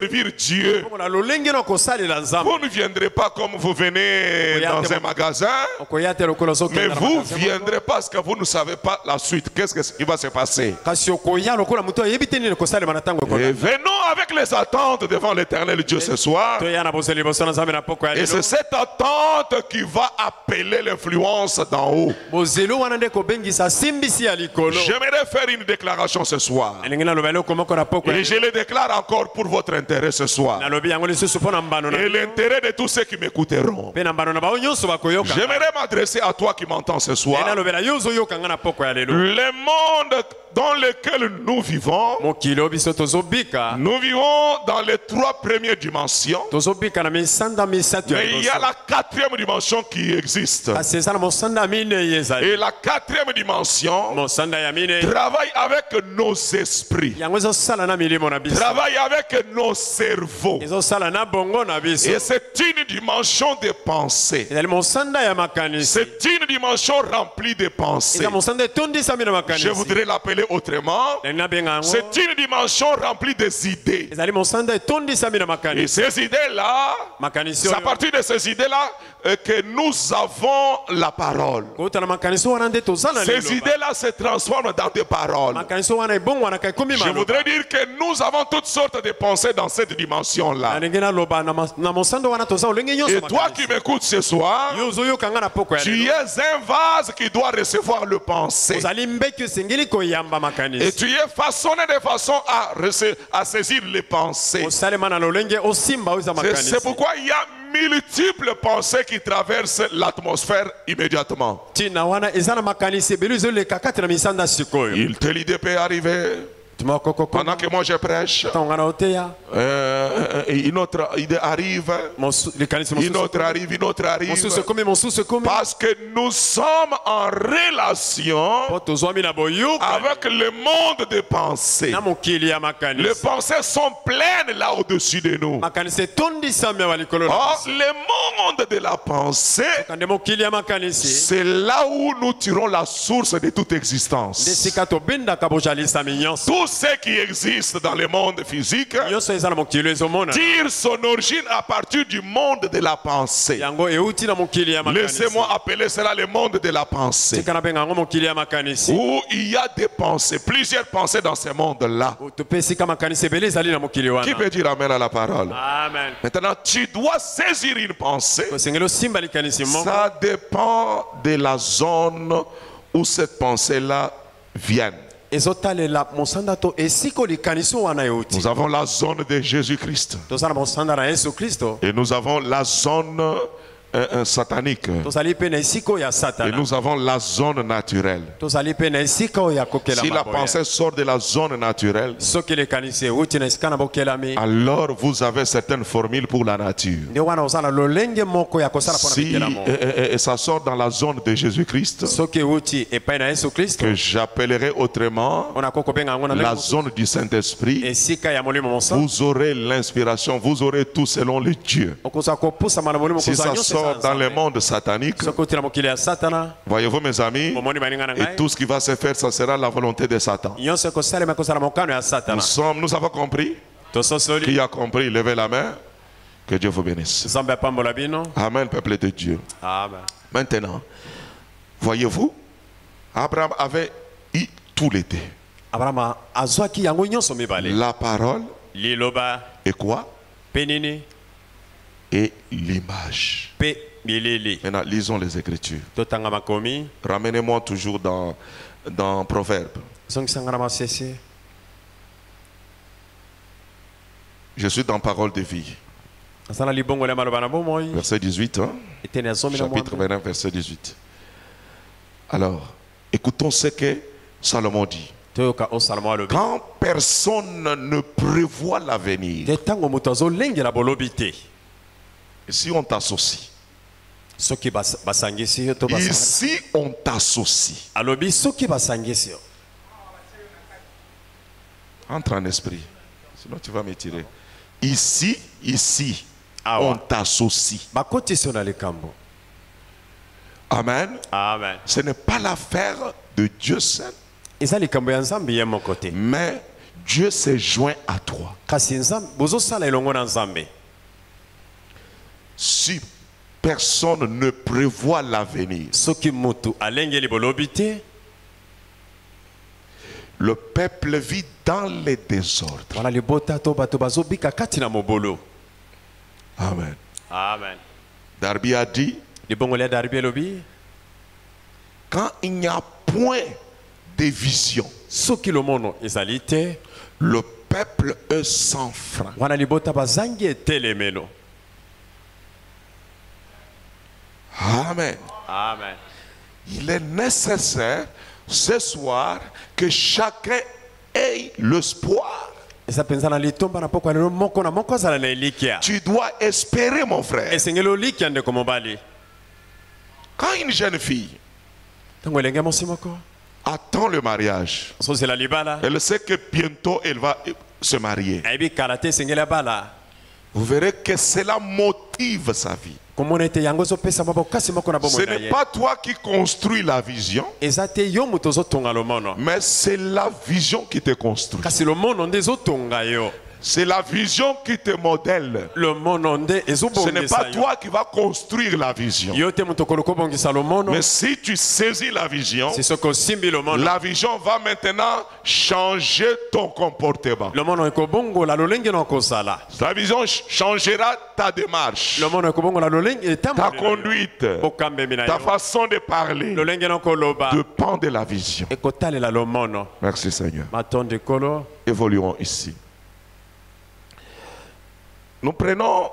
servir Dieu. Vous ne viendrez pas comme vous venez dans un magasin, mais vous viendrez parce que vous ne savez pas la suite. Qu'est-ce qui va se passer? Et venons avec les attentes devant l'Éternel Dieu ce soir. Et c'est cette attente qui va appeler l'influence d'en haut. J'aimerais faire une déclaration ce soir. Et je le déclare encore pour votre intérêt ce soir. Et l'intérêt de tous ceux qui m'écouteront. J'aimerais m'adresser à toi qui m'entends ce soir. Le monde dans lequel nous vivons dans les 3 premières dimensions. Mais il y a la 4e dimension qui existe. Et la 4e dimension travaille avec nos esprits, travaille avec nos cerveaux. Et c'est une dimension de pensée. C'est une dimension remplie de pensées. Je voudrais l'appeler autrement. C'est une dimension remplie des idées. Et ces idées-là, c'est à partir de ces idées-là que nous avons la parole. Ces idées-là se transforment dans des paroles. Je voudrais dire que nous avons toutes sortes de pensées dans cette dimension-là. Et toi qui m'écoutes ce soir, tu es un vase qui doit recevoir le pensée. Et tu es façonné de façon à saisir les pensées. C'est pourquoi il y a multiples pensées qui traversent l'atmosphère immédiatement. Il te peut arriver. Pendant que moi je prêche, une autre idée arrive, une autre arrive, parce que nous sommes en relation avec le monde des pensées. Les pensées sont pleines là au-dessus de nous. Or, le monde de la pensée, c'est là où nous tirons la source de toute existence. Tout ce qui existe dans le monde physique tire son origine à partir du monde de la pensée. Laissez-moi appeler cela le monde de la pensée, où il y a des pensées, plusieurs pensées dans ce monde-là. Qui peut dire amen à la parole? Amen. Maintenant, tu dois saisir une pensée. Ça dépend de la zone où cette pensée-là vient. Nous avons la zone de Jésus-Christ. Et nous avons la zone satanique. Et nous avons la zone naturelle. Si la pensée sort de la zone naturelle, alors vous avez certaines formules pour la nature. Si ça sort dans la zone de Jésus-Christ, que j'appellerai autrement la zone du Saint-Esprit, vous aurez l'inspiration, vous aurez tout selon le Dieu. Si ça sort dans le monde satanique, voyez-vous mes amis, et tout ce qui va se faire, ça sera la volonté de Satan. Nous avons compris. Qui a compris, levez la main. Que Dieu vous bénisse. Amen, peuple de Dieu. Amen. Maintenant, voyez-vous, Abraham avait eu tout l'été. La parole et quoi? Et l'image. Maintenant, lisons les Écritures. Ramenez-moi toujours dans Proverbes. Je suis dans Parole de vie. Verset 18. Chapitre 29, verset 18. Alors, écoutons ce que Salomon dit. Quand personne ne prévoit l'avenir, si on t'associe, ici on t'associe, entre en esprit, sinon tu vas me tirer. Ici on t'associe. Amen. Ce n'est pas l'affaire de Dieu seul, mais Dieu s'est joint à toi. Si personne ne prévoit l'avenir, le peuple vit dans les désordres. Amen. Amen. Darby a dit, quand il n'y a point de vision, le peuple est sans frein. Amen. Amen. Il est nécessaire ce soir que chacun ait l'espoir. Tu dois espérer, mon frère. Quand une jeune fille attend le mariage, elle sait que bientôt elle va se marier. Vous verrez que cela motive sa vie. Ce n'est pas toi qui construis la vision, mais c'est la vision qui te construit. C'est la vision qui te modèle. Ce n'est pas toi qui vas construire la vision. Mais si tu saisis la vision va maintenant changer ton comportement. La vision changera ta démarche, ta conduite, ta façon de parler. Dépend de la vision. Merci Seigneur. Évoluons ici. Nous prenons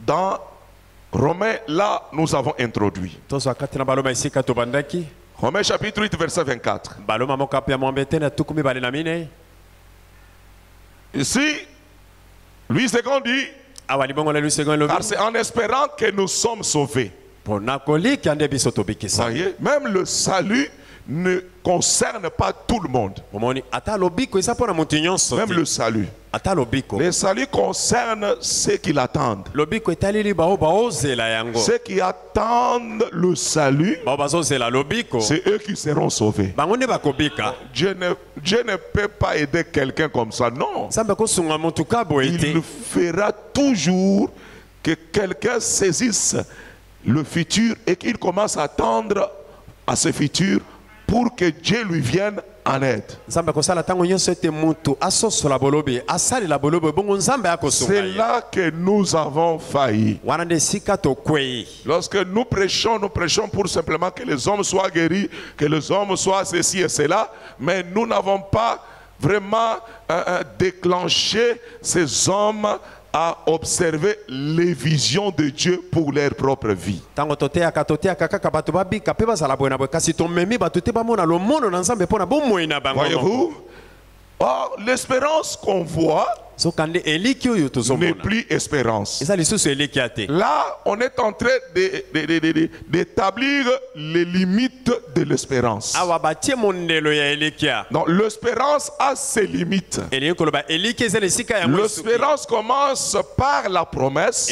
dans Romains, là nous avons introduit. Romains chapitre 8 verset 24. Ici, Louis II dit, car c'est en espérant que nous sommes sauvés. Voyez, même le salut ne concerne pas tout le monde. Même le salut. Le salut concerne ceux qui l'attendent. Ceux qui attendent le salut, c'est eux qui seront sauvés. Dieu ne peut pas aider quelqu'un comme ça, non. Il fera toujours que quelqu'un saisisse le futur et qu'il commence à attendre à ce futur pour que Dieu lui vienne en aide. C'est là que nous avons failli. Lorsque nous prêchons pour simplement que les hommes soient guéris, que les hommes soient ceci et cela, mais nous n'avons pas vraiment déclenché ces hommes à observer les visions de Dieu pour leur propre vie. Voyez-vous? Or, l'espérance qu'on voit n'est plus espérance. Là, on est en train d'établir les limites de l'espérance. Donc, l'espérance a ses limites. L'espérance commence par la promesse.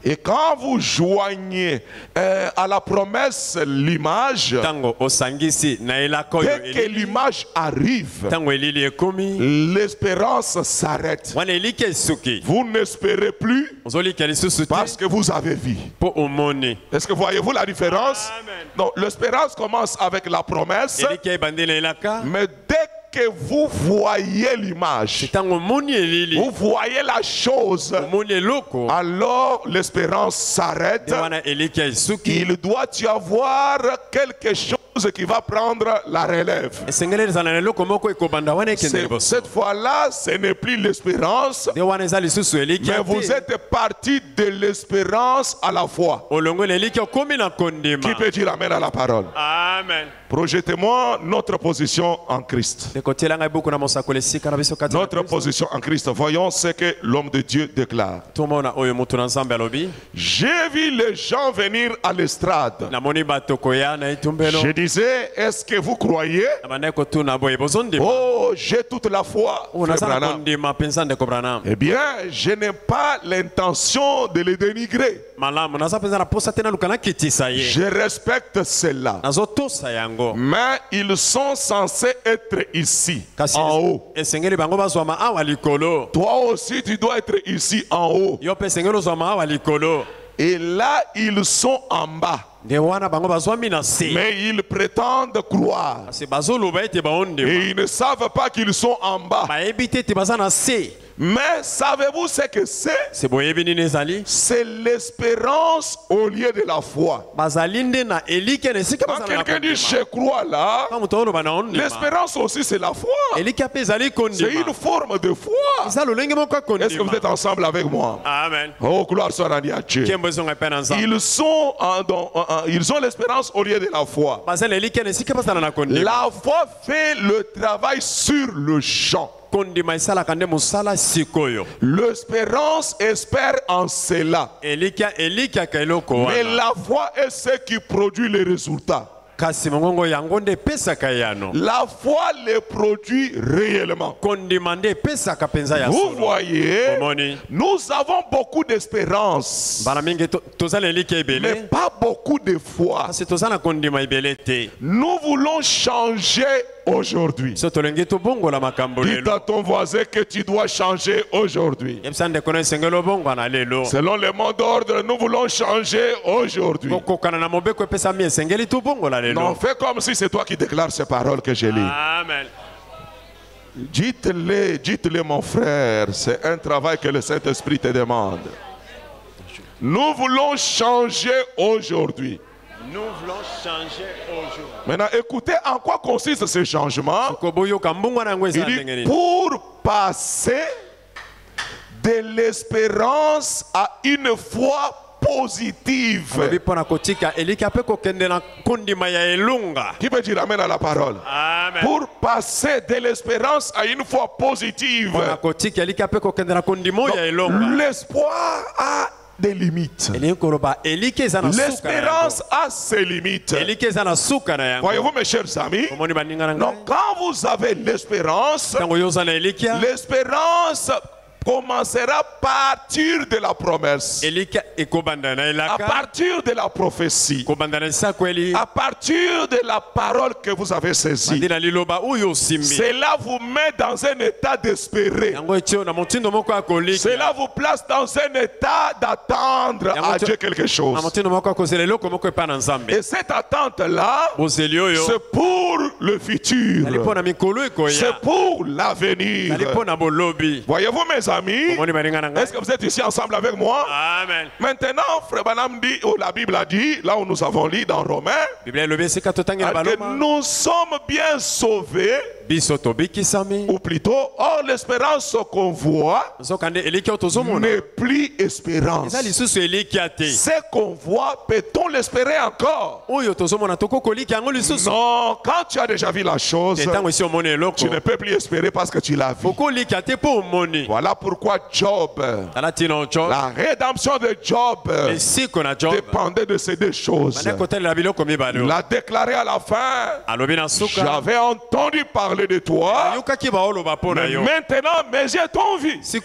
Et quand vous joignez à la promesse l'image, dès que l'image arrive, l'espérance s'arrête. Vous n'espérez plus parce que vous avez vu. Est-ce que voyez-vous la différence? Donc l'espérance commence avec la promesse, mais dès que vous voyez l'image, vous voyez la chose, alors l'espérance s'arrête. Il doit y avoir quelque chose qui va prendre la relève. Cette fois-là, ce n'est plus l'espérance, mais vous êtes parti de l'espérance à la foi. Qui peut dire amen à la parole? Amen. Projetez-moi notre position en Christ. Notre position en Christ. Voyons ce que l'homme de Dieu déclare. J'ai vu les gens venir à l'estrade. Je disais, est-ce que vous croyez? Oh, j'ai toute la foi. Eh bien, je n'ai pas l'intention de les dénigrer. Je respecte cela. Mais ils sont censés être ici, en haut. Toi aussi, tu dois être ici, en haut. Et là, ils sont en bas. Mais ils prétendent croire. Et ils ne savent pas qu'ils sont en bas. Mais savez-vous ce que c'est? C'est l'espérance au lieu de la foi. Quand quelqu'un dit je crois là, l'espérance aussi c'est la foi. C'est une forme de foi. Est-ce que vous êtes ensemble avec moi? Amen. Oh, gloire soit rendue à Dieu. Ils ont l'espérance au lieu de la foi. La foi fait le travail sur le champ. L'espérance espère en cela. Mais la foi est ce qui produit les résultats. La foi les produit réellement. Vous voyez, nous avons beaucoup d'espérance, mais pas beaucoup de foi. Nous voulons changer aujourd'hui. Dites à ton voisin que tu dois changer aujourd'hui. Selon le mot d'ordre, nous voulons changer aujourd'hui. Non, fais comme si c'est toi qui déclares ces paroles que je lis. Amen. Dites-le mon frère, c'est un travail que le Saint-Esprit te demande. Nous voulons changer aujourd'hui. Nous voulons changer aujourd'hui. Maintenant, écoutez en quoi consiste ce changement. Il dit pour passer de l'espérance à une foi positive. Qui peut dire amen à la parole? Amen. Pour passer de l'espérance à une foi positive. L'espoir a des limites. L'espérance a ses limites. Voyez-vous mes chers amis? Donc quand vous avez l'espérance, l'espérance commencera à partir de la promesse, à partir de la prophétie, à partir de la parole que vous avez saisie. Cela vous met dans un état d'espérer. Cela vous place dans un état d'attendre à Dieu quelque chose. Et cette attente-là, c'est pour le futur, c'est pour l'avenir. Voyez-vous mes amis, est-ce que vous êtes ici ensemble avec moi? Amen. Maintenant, Frère Branham dit, ou la Bible a dit, là où nous avons lu dans Romains, que nous sommes bien sauvés, ou plutôt, or l'espérance qu'on voit n'est plus espérance. Ce qu'on voit, peut-on l'espérer encore? Non, quand tu as déjà vu la chose, tu ne peux plus espérer parce que tu l'as vu. Voilà pourquoi Job, la rédemption de Job dépendait de ces deux choses. Il a déclaré à la fin, j'avais entendu parler de toi, mais maintenant mes yeux t'ont vu. Donc,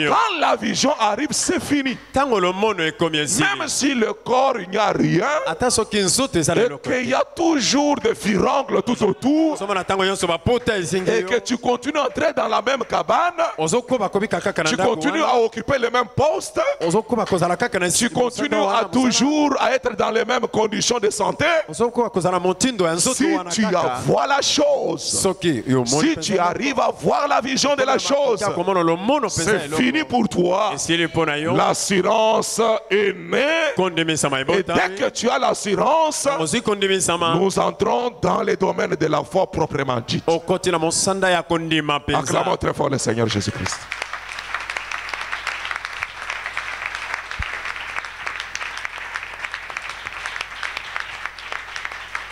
quand la vision arrive, c'est fini. Même si le corps il n'y a rien, et qu'il y a toujours des firangles tout autour, et que tu continues à entrer dans la même cabane, tu continues à occuper le même poste, tu continues à toujours à être dans les mêmes conditions de santé. Si tu vois la chose, si tu arrives à voir la vision de la chose, c'est fini pour toi. L'assurance est née. Et dès que tu as l'assurance, nous entrons dans les domaines de la foi proprement dite. Acclamons très fort le Seigneur Jésus-Christ.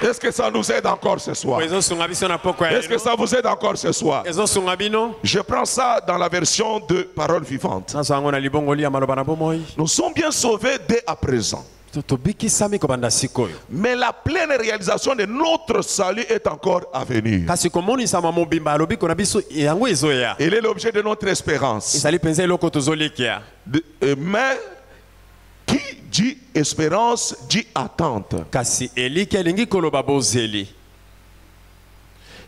Est-ce que ça nous aide encore ce soir? Est-ce que ça vous aide encore ce soir? Je prends ça dans la version de Parole vivante. Nous sommes bien sauvés dès à présent. Mais la pleine réalisation de notre salut est encore à venir. Il est l'objet de notre espérance. Mais dit espérance, dit attente.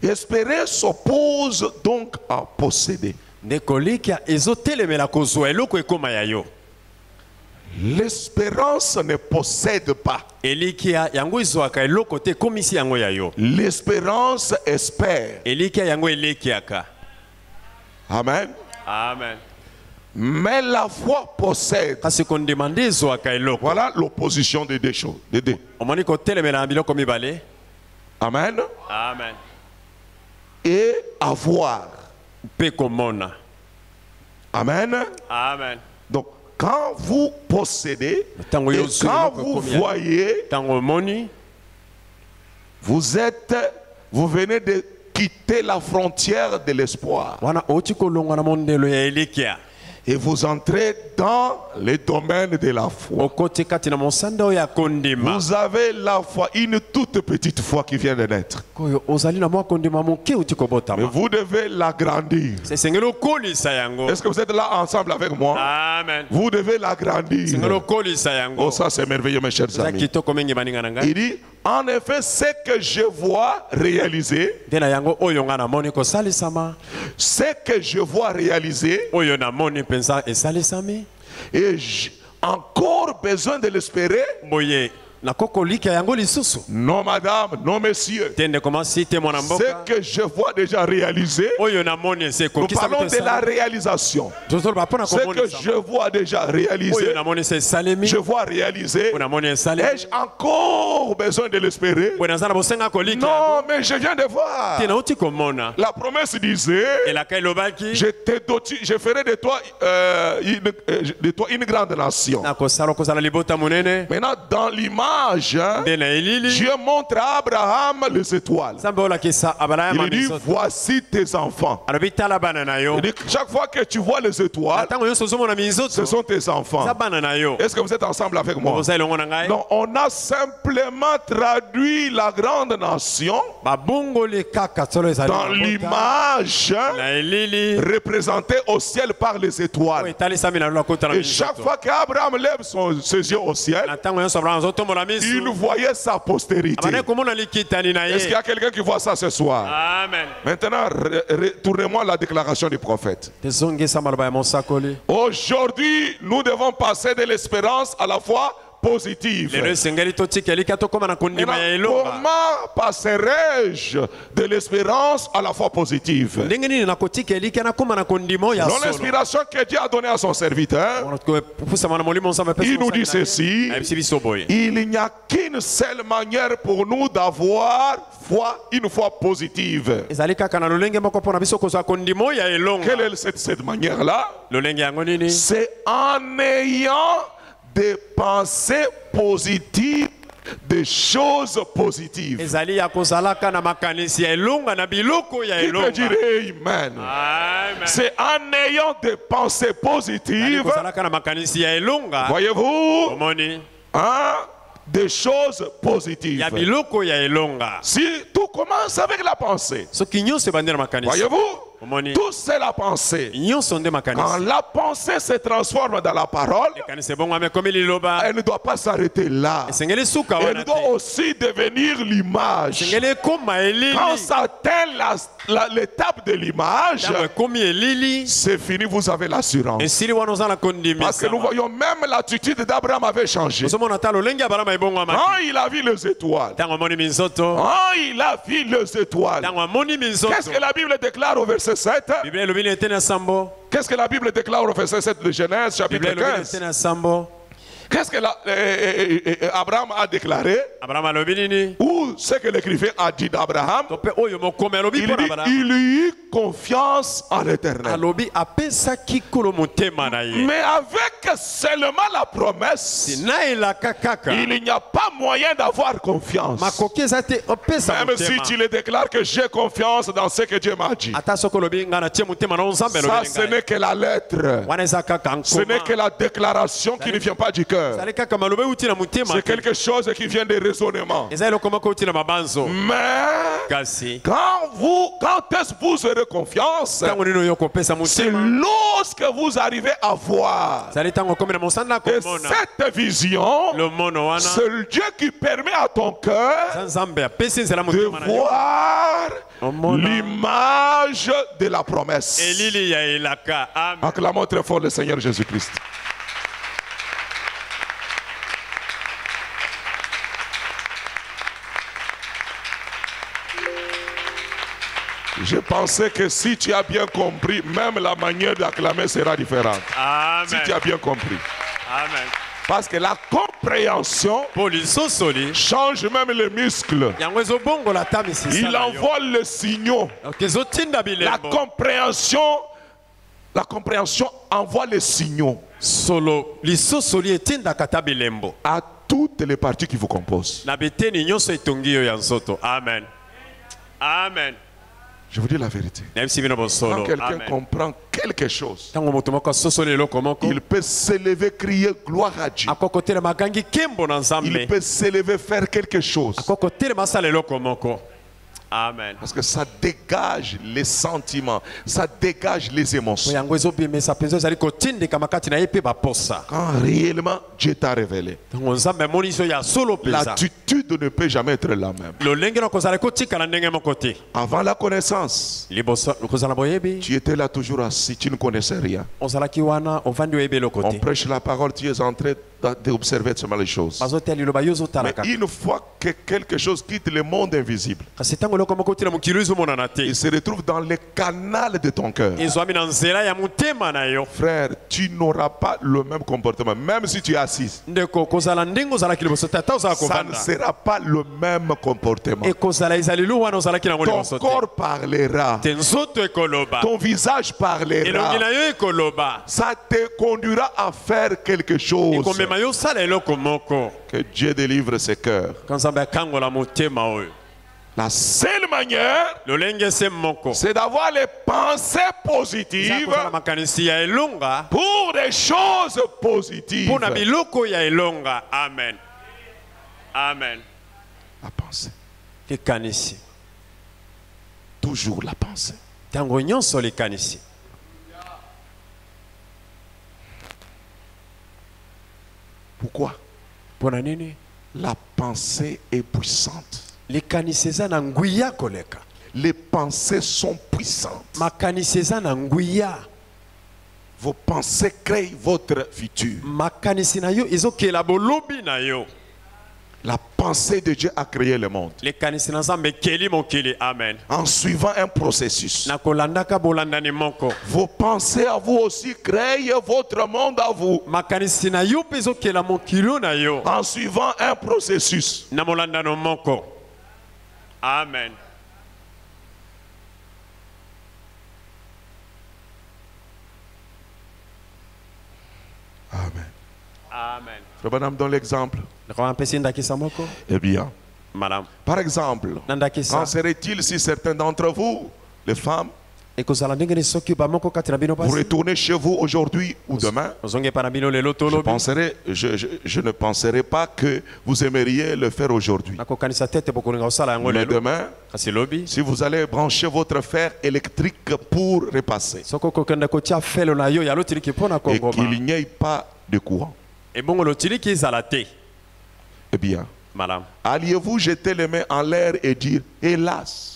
Espérer s'oppose donc à posséder. L'espérance ne possède pas. L'espérance espère. Amen. Amen. Mais la foi possède. Voilà l'opposition des deux choses. Amen. Amen. Et avoir. Amen. Amen. Donc, quand vous possédez, et quand vous voyez, vous venez de quitter la frontière de l'espoir. Et vous entrez dans le domaine de la foi. Vous avez la foi, une toute petite foi qui vient de naître. Mais vous devez l'agrandir. Est-ce que vous êtes là ensemble avec moi? Amen. Vous devez l'agrandir. Oh, ça c'est merveilleux, mes chers amis. Il dit, en effet, ce que je vois réaliser, ce que je vois réaliser, et j'ai encore besoin de l'espérer. Non madame, non messieurs. Ce que je vois déjà réalisé, nous parlons de la réalisation. Ce que je vois déjà réalisé, je vois réaliser, ai-je encore besoin de l'espérer? Non, mais je viens de voir. La promesse disait, je ferai de toi une grande nation. Maintenant, dans l'image, Dieu montre à Abraham les étoiles. Il dit, voici tes enfants. Il dit, chaque fois que tu vois les étoiles, ce sont tes enfants. Est-ce que vous êtes ensemble avec moi? Non, on a simplement traduit la grande nation dans l'image représentée au ciel par les étoiles. Et chaque fois qu'Abraham lève ses yeux au ciel, il voyait sa postérité. Est-ce qu'il y a quelqu'un qui voit ça ce soir? Amen. Maintenant, retournez-moi à la déclaration du prophète. Aujourd'hui, nous devons passer de l'espérance à la foi positive. Comment passerai-je de l'espérance à la foi positive? Dans l'inspiration que Dieu a donnée à son serviteur, il nous dit ceci: il n'y a qu'une seule manière pour nous d'avoir une foi positive. Quelle est cette manière-là? C'est en ayant des pensées positives, des choses positives. Qui peut dire amen? C'est en ayant des pensées positives, voyez-vous, hein, des choses positives. Si tout commence avec la pensée, voyez-vous, tout c'est la pensée. Quand la pensée se transforme dans la parole, elle ne doit pas s'arrêter là. Elle doit aussi devenir l'image. Quand ça atteint l'étape de l'image, c'est fini, vous avez l'assurance. Parce que nous voyons même l'attitude d'Abraham avait changé. Quand il a vu les étoiles, qu'est-ce que la Bible déclare au verset 7? Qu'est-ce que la Bible déclare au verset 7 de Genèse chapitre 15? Qu'est-ce que Abraham a déclaré? Ou ce que l'écrivain a dit d'Abraham? Il eut confiance en l'Éternel. Mais avec seulement la promesse, il n'y a pas moyen d'avoir confiance. Même si tu le déclares que j'ai confiance dans ce que Dieu m'a dit, ça ce n'est que la lettre. Ce n'est que la déclaration qui ne vient pas du cœur. cœur. C'est quelque chose qui vient des raisonnements. Mais quand est-ce que vous aurez confiance? C'est lorsque vous arrivez à voir. Et cette vision, c'est le Dieu qui permet à ton cœur de voir l'image de la promesse. Acclamons très fort le Seigneur Jésus-Christ. Je pensais que si tu as bien compris, même la manière d'acclamer sera différente. Amen. Si tu as bien compris. Amen. Parce que la compréhension change même les muscles. Il envoie les signaux. La compréhension envoie les signaux à toutes les parties qui vous composent. Amen. Amen. Je vous dis la vérité. Quand quelqu'un comprend quelque chose, il peut s'élever, crier gloire à Dieu. Il peut s'élever, faire quelque chose. Amen. Parce que ça dégage les sentiments, ça dégage les émotions. Quand réellement Dieu t'a révélé, l'attitude ne peut jamais être la même. Avant la connaissance, tu étais là toujours assis, tu ne connaissais rien. On prêche la parole, tu es en train d'observer seulement les choses. Mais une fois que quelque chose quitte le monde invisible, il se retrouve dans le canal de ton cœur. Frère, tu n'auras pas le même comportement, même si tu es assis. Ça ne sera pas le même comportement. Ton corps parlera. Ton visage parlera. Ça te conduira à faire quelque chose. Que Dieu délivre ses cœurs. La seule manière, c'est d'avoir les pensées positives pour des choses positives. Amen. Amen. La pensée. Toujours la pensée. Pourquoi? La pensée est puissante. Les pensées sont puissantes. Vos pensées créent votre futur. La pensée de Dieu a créé le monde. Amen. En suivant un processus. Vos pensées à vous aussi créent votre monde à vous. En suivant un processus. Amen. Amen. Amen. Frère Branham donne l'exemple. Eh bien, Madame. Par exemple, qu'en serait-il si certains d'entre vous, les femmes, vous retournez chez vous aujourd'hui ou demain, je ne penserai pas que vous aimeriez le faire aujourd'hui. Mais demain, si vous allez brancher votre fer électrique pour repasser, et qu'il n'y ait pas de courant, eh bien, alliez-vous jeter les mains en l'air et dire hélas?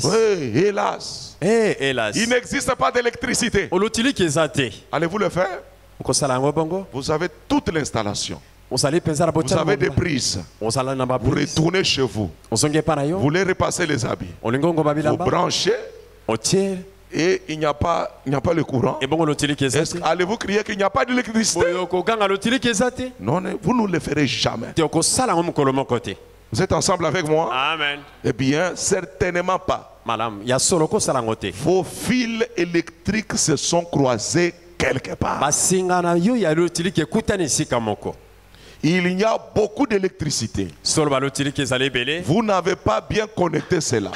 Oui, hélas. Il n'existe pas d'électricité. Allez-vous le faire? Vous avez toute l'installation. Vous avez des prises. Vous retournez chez vous. Vous voulez repasser les habits. Vous branchez. Et il n'y a pas le courant. Allez-vous crier qu'il n'y a pas d'électricité? Non, vous ne le ferez jamais. Vous êtes ensemble avec moi? Amen. Eh bien, certainement pas. Vos fils électriques se sont croisés quelque part. Il y a beaucoup d'électricité. Vous n'avez pas bien connecté cela.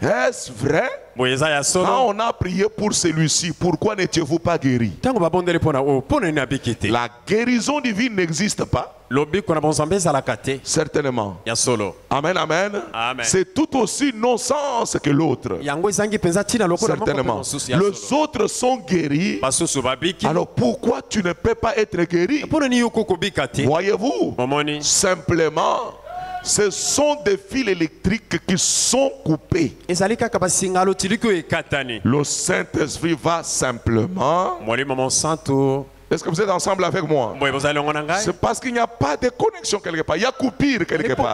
Est-ce vrai? Quand on a prié pour celui-ci, pourquoi n'étiez-vous pas guéri? La guérison divine n'existe pas. Certainement. Amen, amen. C'est tout aussi non-sens que l'autre. Certainement. Les autres sont guéris. Alors pourquoi tu ne peux pas être guéri? Voyez-vous? Simplement, ce sont des fils électriques qui sont coupés. Le Saint-Esprit va simplement. Est-ce que vous êtes ensemble avec moi? C'est parce qu'il n'y a pas de connexion quelque part. Il y a coupure quelque part.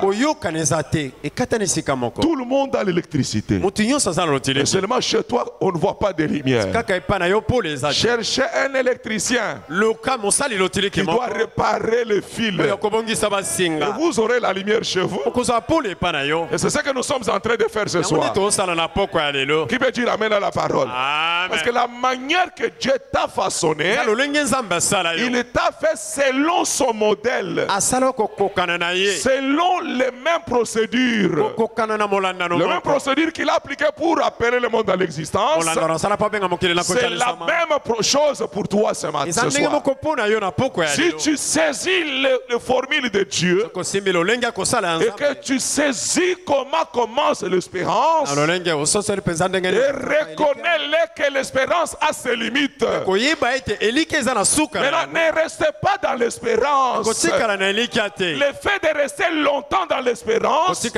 Tout le monde a l'électricité. Et seulement chez toi, on ne voit pas de lumière. Cherchez un électricien qui doit réparer le fil. Et vous aurez la lumière chez vous. Et c'est ce que nous sommes en train de faire ce soir. Qui peut dire amen à la parole? Parce que la manière que Dieu t'a façonné, il t'a fait selon son modèle, selon les mêmes procédures. Les mêmes procédures qu'il a appliquées pour appeler le monde à l'existence. C'est la même chose pour toi ce matin, ce soir. Si tu saisis les formules de Dieu et que tu saisis comment commence l'espérance, et reconnais que l'espérance a ses limites. Maintenant, ne restez pas dans l'espérance. Le fait de rester longtemps dans l'espérance, ton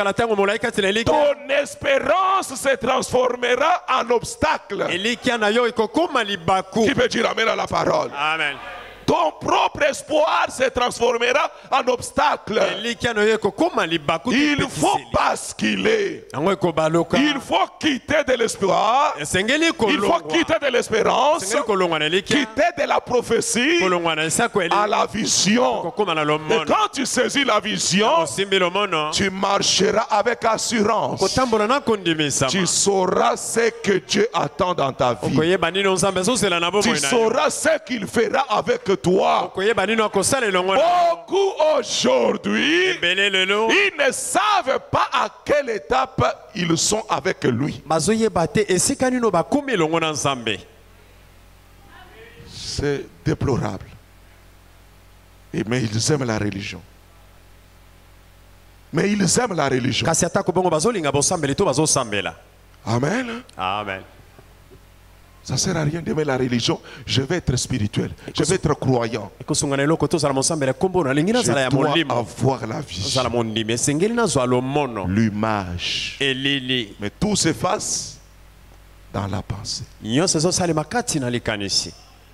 espérance se transformera en obstacle. Qui peut dire amen à la parole? Amen. Ton propre espoir se transformera en obstacle. Il faut basculer. Il faut quitter de l'espoir. Il faut quitter de l'espérance. Quitter de la prophétie à la vision. Et quand tu saisis la vision, tu marcheras avec assurance. Tu sauras ce que Dieu attend dans ta vie. Tu sauras ce qu'il fera avec toi. Beaucoup aujourd'hui, ils ne savent pas à quelle étape ils sont avec lui. C'est déplorable. Mais ils aiment la religion. Mais ils aiment la religion. Amen. Amen. Ça ne sert à rien d'aimer la religion. Je vais être spirituel. Je vais être croyant. Je dois avoir la vision. L'image. Mais tout s'efface dans la pensée.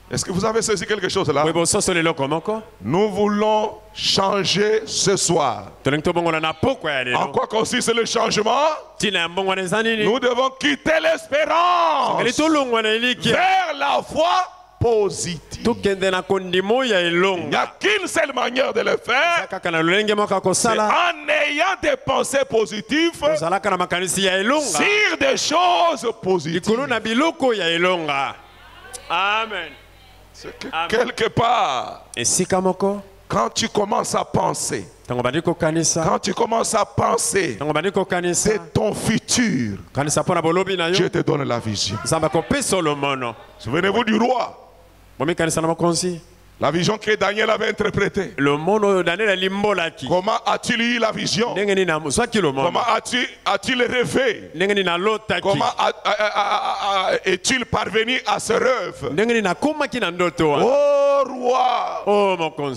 Est-ce que vous avez saisi quelque chose là? Nous voulons changer ce soir. En quoi consiste le changement? Nous devons quitter l'espérance vers la foi positive. Il n'y a qu'une seule manière de le faire. C'est en ayant des pensées positives sur des choses positives. Amen. Quelque part, quand tu commences à penser, c'est ton futur. Dieu te donne la vision. Souvenez-vous du roi. La vision que Daniel avait interprétée. Comment a-t-il eu la vision? Comment a-t-il rêvé? Comment est-il parvenu à ce rêve? Oh roi,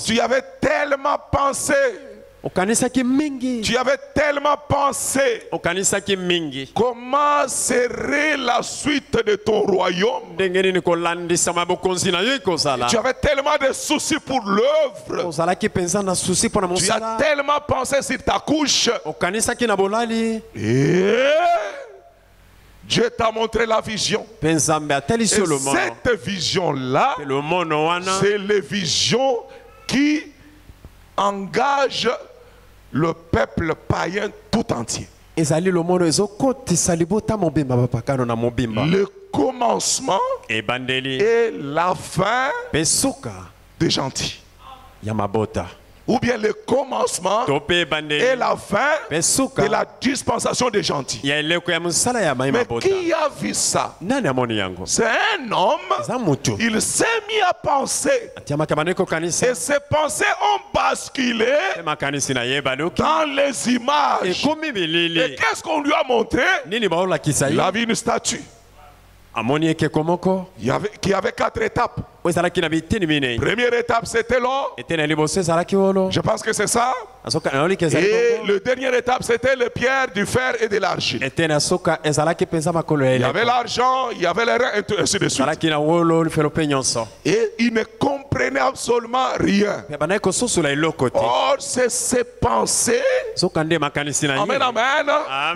tu avais tellement pensé. Tu avais tellement pensé comment serait la suite de ton royaume. Tu avais tellement de soucis pour l'œuvre. Tu as tellement pensé sur ta couche. Et Dieu t'a montré la vision. Et cette vision-là, c'est les visions qui engagent le peuple païen tout entier. Le commencement et la fin des gentils. ou bien le commencement et la fin de la dispensation des gentils. Mais qui a vu ça? C'est un homme, il s'est mis à penser. Et ses pensées ont basculé dans les images. Et qu'est-ce qu'on lui a montré? Il a vu une statue qui avait 4 étapes. Première étape, c'était l'or. Je pense que c'est ça. Et le dernière étape, c'était les pierres, du fer et de l'argile. Il y avait l'argent, il y avait les reins, et ainsi de suite. Et il ne comprenait absolument rien. Or, c'est ses pensées. Amen, amen.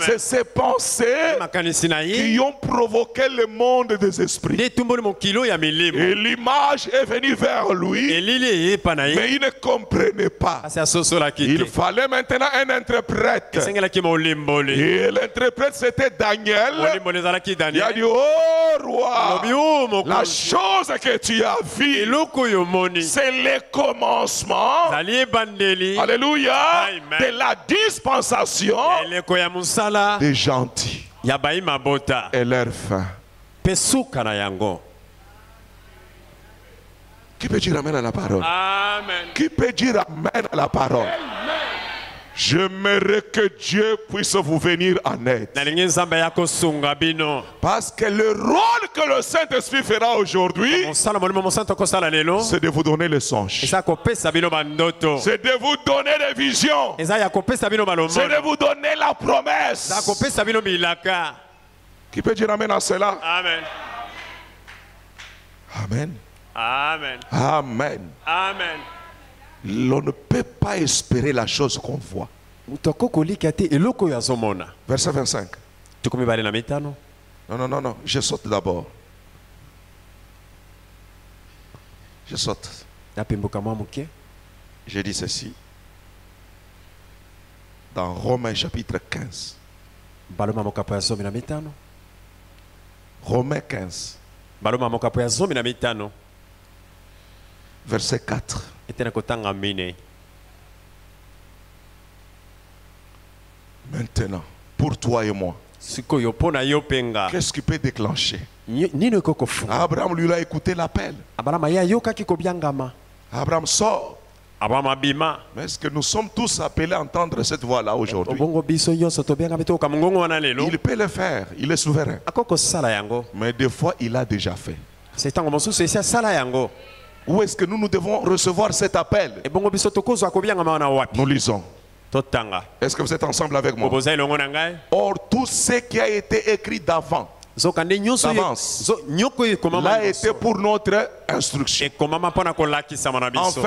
C'est ses pensées qui ont provoqué le monde des esprits. Et l'image est venue vers lui, mais il ne comprenait pas. Il fallait maintenant un interprète. Et l'interprète, c'était Daniel. Il a dit: oh roi, la chose que tu as vue, c'est le commencement, alléluia, de la dispensation des gentils et leur fin. Qui peut dire amen à la parole? Amen. Qui peut dire amen à la parole? J'aimerais que Dieu puisse vous venir en aide. Parce que le rôle que le Saint-Esprit fera aujourd'hui, c'est de vous donner les songes. C'est de vous donner les visions. C'est de vous donner la promesse. Qui peut dire amen à cela? Amen. Amen. Amen. Amen. Amen. L'on ne peut pas espérer la chose qu'on voit. Verset 25. Non. Je saute d'abord. Je saute. Je dis ceci. Dans Romains chapitre 15. Romains 15. Verset 4. Maintenant, pour toi et moi, qu'est-ce qui peut déclencher? Abraham lui a écouté l'appel. Abraham sort. Mais est-ce que nous sommes tous appelés à entendre cette voix-là aujourd'hui? Il peut le faire, il est souverain. Mais des fois, il a déjà fait. Où est-ce que nous devons recevoir cet appel? Nous lisons. Est-ce que vous êtes ensemble avec moi? Or, tout ce qui a été écrit d'avance l'a été pour notre instruction, afin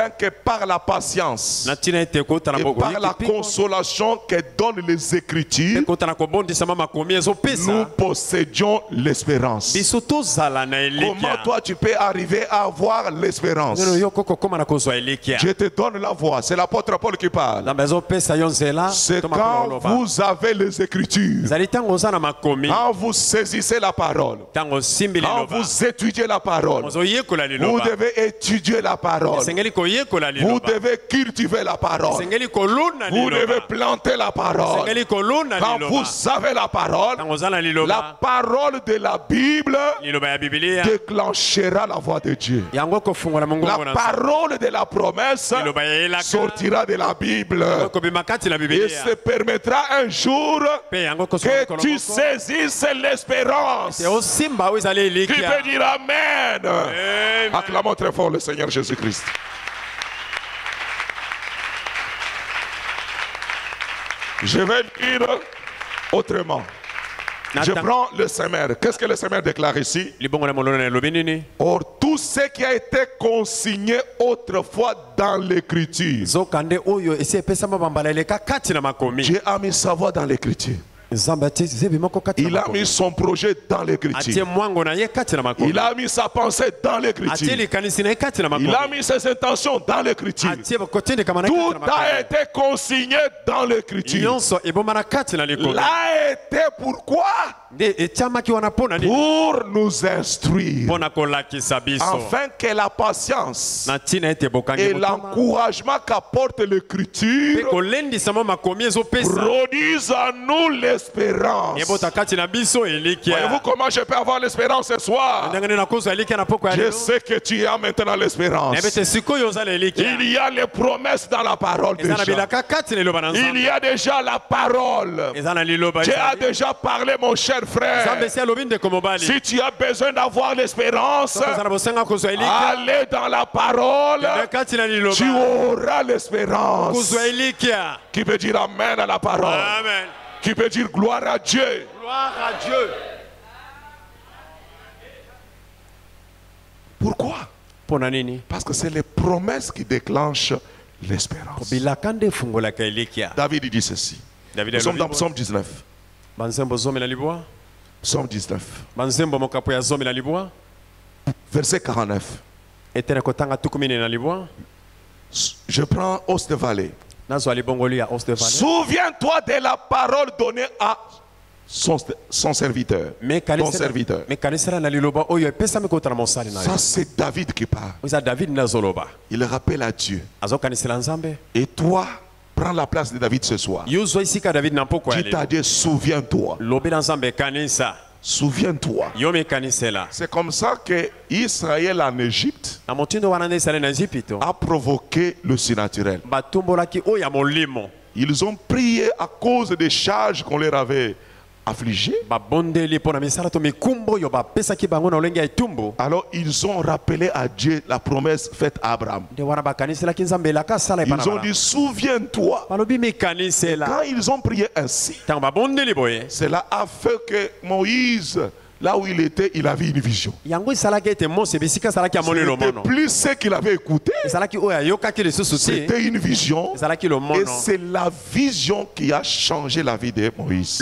que par la patience et par la consolation que donnent les Écritures, nous possédions l'espérance. Comment toi tu peux arriver à avoir l'espérance? Je te donne la voix, c'est l'apôtre Paul qui parle. C'est quand vous avez les Écritures, quand vous saisissez la parole, quand vous étudiez la parole, vous devez étudier la parole, vous devez cultiver la parole, vous devez planter la parole. Quand vous savez la parole de la Bible déclenchera la voix de Dieu. La parole de la promesse sortira de la Bible et se permettra un jour que tu saisisses l'espérance. Qui peut dire amen? Acclamons très fort le Seigneur Jésus-Christ. Je vais dire autrement. Je prends le Semeur. Qu'est-ce que le Semeur déclare ici? Or, tout ce qui a été consigné autrefois dans l'Écriture, Dieu a mis sa voix dans l'Écriture. Il a mis son projet dans l'Écriture. Il a mis sa pensée dans l'Écriture. Il a mis ses intentions dans l'Écriture. Tout a été consigné dans l'Écriture. L'a été pourquoi? pour nous instruire, afin que la patience et l'encouragement qu'apporte l'écriture produisent en nous l'espérance. Voyez-vous comment je peux avoir l'espérance ce soir? Je sais que tu as maintenant l'espérance. Il y a les promesses dans la parole déjà. Il y a déjà la parole. Tu as déjà parlé, mon cher frère. Si tu as besoin d'avoir l'espérance, allez dans la parole. Tu auras l'espérance. Qui peut dire amen à la parole? Amen. Qui peut dire gloire à Dieu? Gloire à Dieu. Pourquoi? Parce que c'est les promesses qui déclenchent l'espérance. David dit ceci. Nous sommes dans Psaume 19. Psaume 19. Verset 49. Je prends Os de Vallée. Souviens-toi de la parole donnée à son serviteur. Ton serviteur. Ça, c'est David qui parle. Il rappelle à Dieu. Et toi, prends la place de David ce soir. Dis à Dieu, souviens-toi. Souviens-toi. C'est comme ça que Israël en Égypte a provoqué le surnaturel. Ils ont prié à cause des charges qu'on leur avait affligés. Alors ils ont rappelé à Dieu la promesse faite à Abraham. Ils ont dit, souviens-toi. Quand ils ont prié ainsi, cela a fait que Moïse, là où il était, il avait une vision. C'était plus ce qu'il avait écouté. C'était une vision. Et c'est la vision qui a changé la vie de Moïse.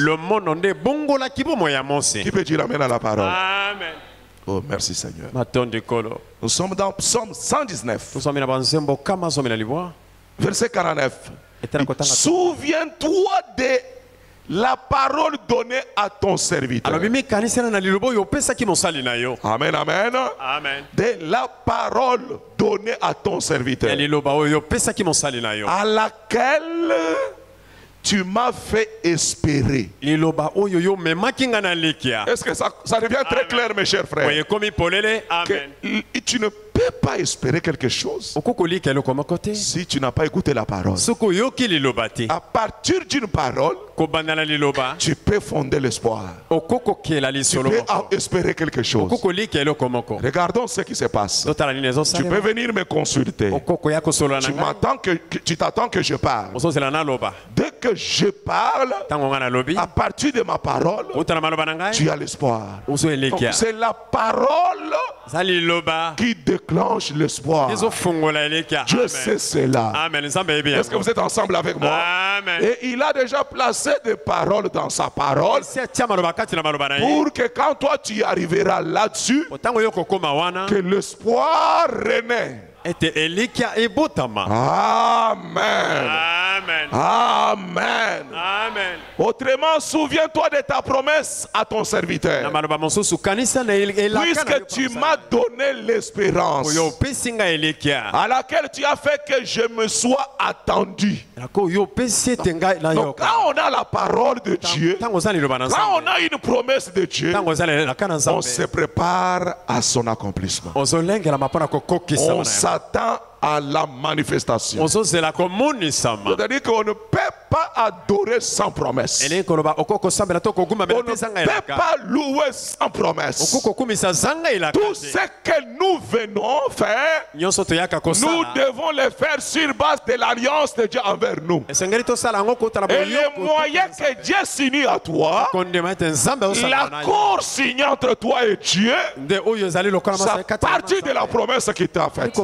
Qui peut dire amen à la parole? Amen. Oh, merci Seigneur. Nous sommes dans Psaume 119. Verset 49. Souviens-toi de la parole donnée à ton serviteur. Amen, amen. Amen. De la parole donnée à ton serviteur, à laquelle tu m'as fait espérer. Est-ce que ça devient très clair, mes chers frères? Que tu ne peux pas espérer quelque chose si tu n'as pas écouté la parole. À partir d'une parole, tu peux fonder l'espoir. Tu peux espérer quelque chose. Regardons ce qui se passe. Tu peux venir me consulter. Tu t'attends que je parle. Dès que je parle, à partir de ma parole, tu as l'espoir. C'est la parole qui déclenche l'espoir. Dieu sait cela. Est-ce que vous êtes ensemble avec moi? Amen. Et il a déjà placé des paroles dans sa parole pour que quand toi tu arriveras là-dessus, que l'espoir renaît. Amen. Amen. Amen. Amen. Autrement, souviens-toi de ta promesse à ton serviteur. Puisque tu m'as donné l'espérance à laquelle tu as fait que je me sois attendu. Donc, quand on a la parole de Dieu, quand on a une promesse de Dieu, on se prépare à son accomplissement. On s'attend à la manifestation. C'est-à-dire qu'on ne peut pas adorer sans promesse. On ne peut pas louer sans promesse. Tout ce que nous venons faire, nous devons le faire sur base de l'alliance de Dieu envers nous. Et les moyens que Dieu signe à toi, l'accord signé entre toi et Dieu, c'est à partir de la promesse qui t'a faite.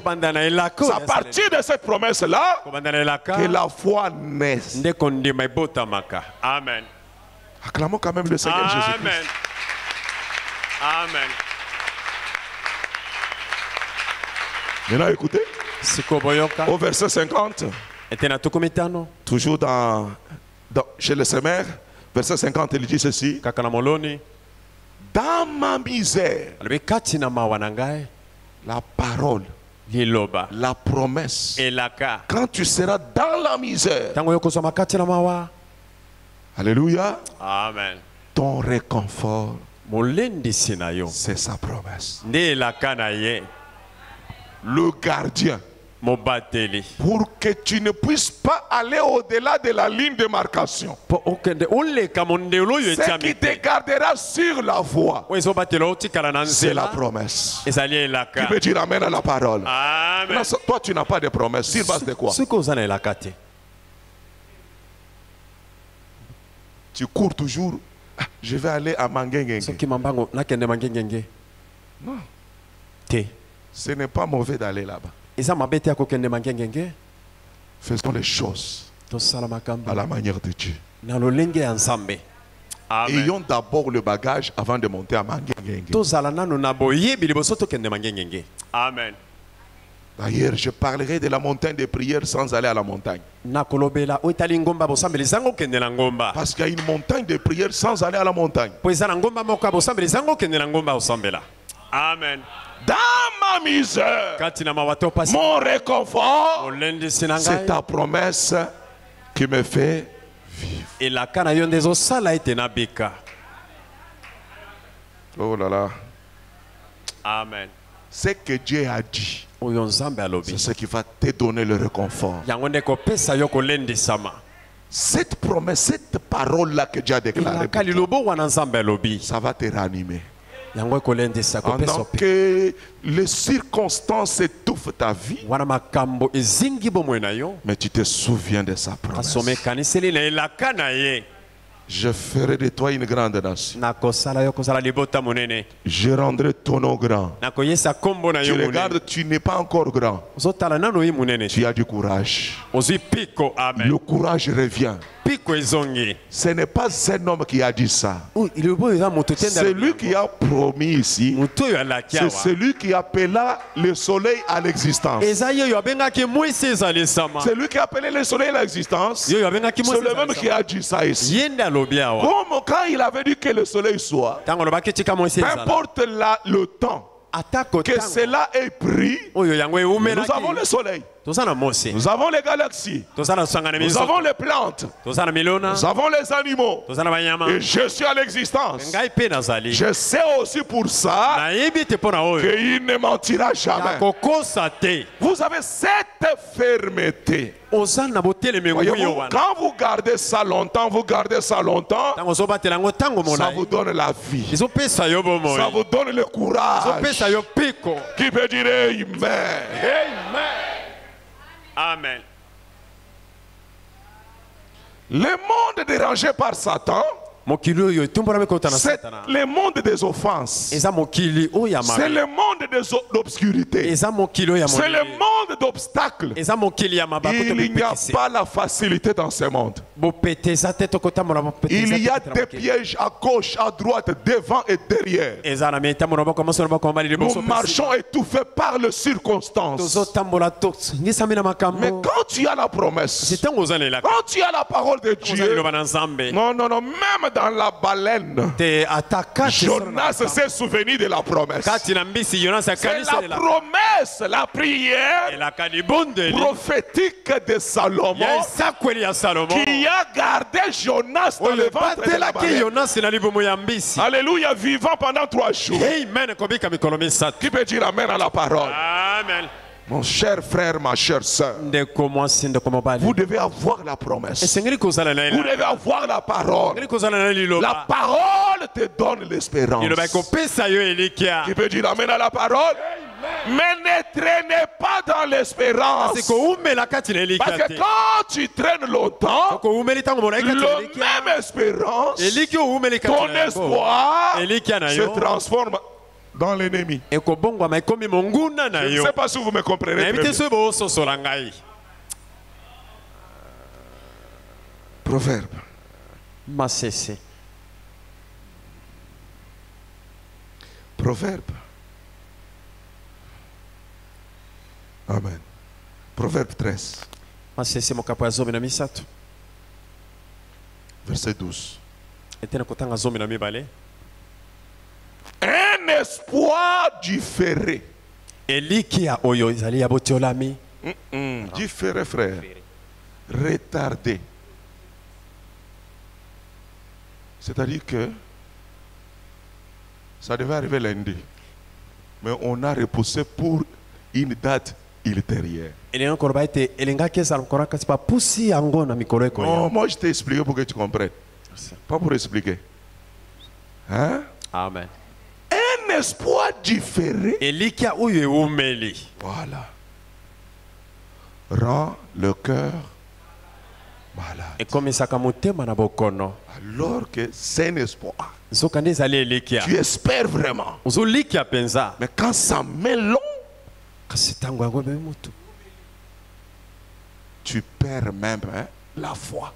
C'est à partir de cette promesse-là que la foi naît. Amen. Acclamons quand même le Seigneur Jésus-Christ. Amen. Amen. Maintenant écoutez, au verset 50, toujours chez le Semeur, Verset 50, il dit ceci. Dans ma misère, la parole, la promesse, quand tu seras dans la misère, alléluia, Amen. ton réconfort, c'est sa promesse. Le gardien, pour que tu ne puisses pas aller au-delà de la ligne de marcation, ce qui te gardera sur la voie, c'est la promesse. Qui veut dire amen à la parole. Amen. Non, toi tu n'as pas de promesse, sur base de quoi? Tu cours toujours. Je vais aller à Mangengengue. Non. Ce n'est pas mauvais d'aller là-bas. Faisons les choses à la manière de Dieu. Ayons d'abord le bagage avant de monter à Mangengengue. Amen. D'ailleurs, je parlerai de la montagne de prière sans aller à la montagne. Parce qu'il y a une montagne de prière sans aller à la montagne. Amen. Dans ma misère, mon réconfort, c'est ta promesse qui me fait vivre. Oh là là. Amen. Ce que Dieu a dit, c'est ce qui va te donner le réconfort. Cette promesse, cette parole-là que Dieu a déclarée, ça va te ranimer. Pendant que les circonstances étouffent ta vie, mais tu te souviens de sa promesse. Je ferai de toi une grande nation. Je rendrai ton nom grand. Tu regardes, tu n'es pas encore grand. Tu as du courage. Le courage revient. Ce n'est pas un homme qui a dit ça. C'est lui qui a promis ici. C'est celui qui appela le soleil à l'existence. C'est lui qui a appelé le soleil à l'existence. C'est le même qui a dit ça ici. Comme quand il avait dit que le soleil soit, peu importe le temps que cela est pris, nous avons le soleil. Nous avons les galaxies. Nous avons les plantes. Nous avons les animaux. Et je suis à l'existence. Je sais aussi pour ça qu'il ne mentira jamais. Vous avez cette fermeté. Voyez-vous, quand vous gardez ça longtemps, ça vous donne la vie. Ça vous donne le courage. Qui peut dire Amen. Amen. Amen. Le monde dérangé par Satan, c'est le monde des offenses. C'est le monde des obscurités. C'est le monde d'obstacles. Il n'y a pas la facilité dans ce monde. Il y a des pièges à gauche, à droite, devant et derrière. Nous marchons étouffés par les circonstances. Mais quand tu as la promesse, quand tu as la parole de Dieu, non, même dans la baleine, Jonas s'est souvenu de la promesse. C'est la promesse, la prière prophétique de Salomon qui a gardé Jonas dans le ventre de la baleine. Alléluia, vivant pendant 3 jours. Qui peut dire amen à la parole? Amen. Mon cher frère, ma chère soeur, vous devez avoir la promesse. Vous devez avoir la parole. La parole te donne l'espérance. Qui peut dire amen à la parole? Mais ne traînez pas dans l'espérance. Parce que quand tu traînes longtemps, la même espérance, ton espoir se transforme dans l'ennemi. Je ne sais pas si vous me comprenez très bien. Proverbe. Proverbe. Amen. Proverbe 13. Verset 12. Un espoir différé. Différé, frère. Retardé. C'est-à-dire que ça devait arriver lundi. Mais on a repoussé pour une date ultérieure. Non, moi je t'ai expliqué pour que tu comprennes. Pas pour expliquer. Hein? Amen. Un espoir différé. Voilà. Rend le cœur malade. Alors que c'est un espoir. Tu espères vraiment. Mais quand ça met long, tu perds même la foi.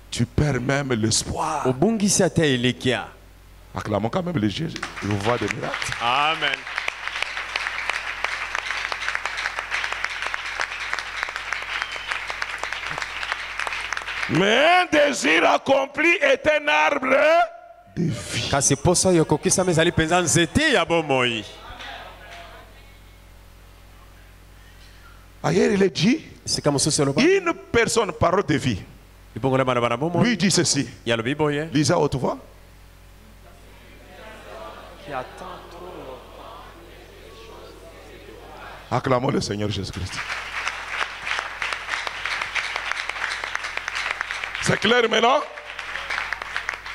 Tu perds même l'espoir. Acclamons quand même les Jésus. Je vois des miracles. Amen. Mais un désir accompli est un arbre de vie. Ailleurs il est dit, une personne, parole de vie. Lui dit ceci. Lisez à haute voix. Acclamons le Seigneur Jésus-Christ. C'est clair maintenant?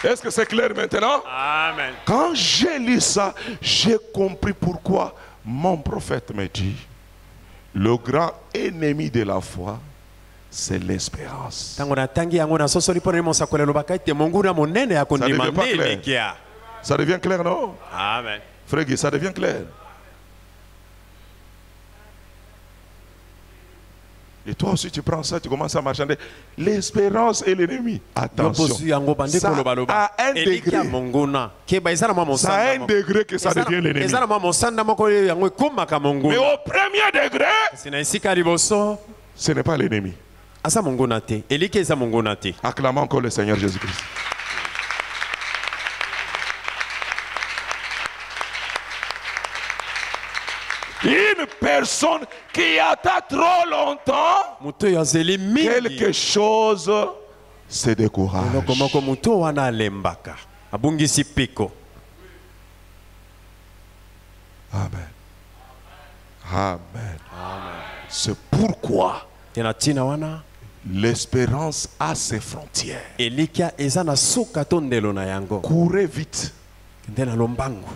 Est-ce que c'est clair maintenant? Amen. Quand j'ai lu ça, j'ai compris pourquoi mon prophète me dit, le grand ennemi de la foi, c'est l'espérance. Ça devient pas clair. Ça devient clair, non? Amen. Frère Guy, ça devient clair. Et toi aussi tu prends ça, tu commences à marchander. L'espérance et l'ennemi. Attention. Ça a un degré. Ça a un degré que ça devient l'ennemi. Mais au premier degré, ce n'est pas l'ennemi. Acclamons encore le Seigneur Jésus-Christ. Une personne qui attend trop longtemps, quelque chose se décourage. Amen. Amen. C'est pourquoi l'espérance a ses frontières. Courez vite.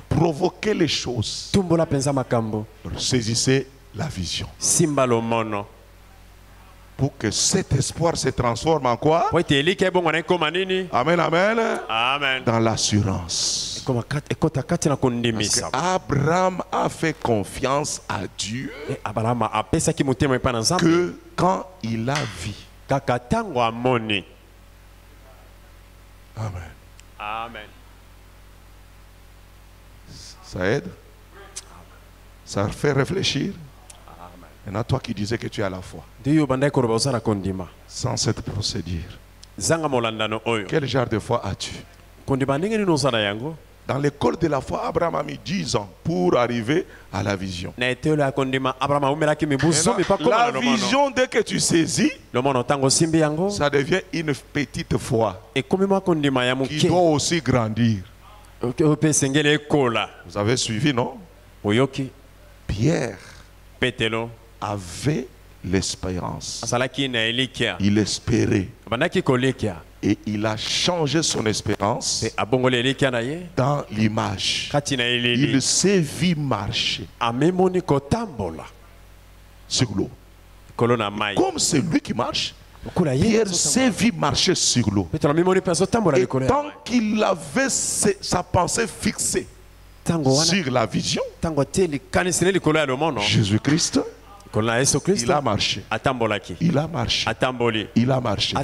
Provoquez les choses. Saisissez la vision. Pour que cet espoir se transforme en quoi? Amen, amen. Amen. Dans l'assurance. Parce qu'Abraham a fait confiance à Dieu que quand il a vu. Amen. Amen. Ça aide? Ça fait réfléchir? Maintenant, toi qui disais que tu as la foi, sans cette procédure, quel genre de foi as-tu? Dans l'école de la foi, Abraham a mis 10 ans pour arriver à la vision. Maintenant, la vision, dès que tu saisis, ça devient une petite foi qui doit aussi grandir. Vous avez suivi, non? Pierre avait l'espérance. Il espérait. Et il a changé son espérance dans l'image. Il s'est vu marcher sur l'eau. Comme c'est lui qui marche, Pierre s'est vu marcher sur l'eau. Et tant qu'il avait sa pensée fixée sur la vision, Jésus-Christ, il a marché. Il a marché. Il a marché.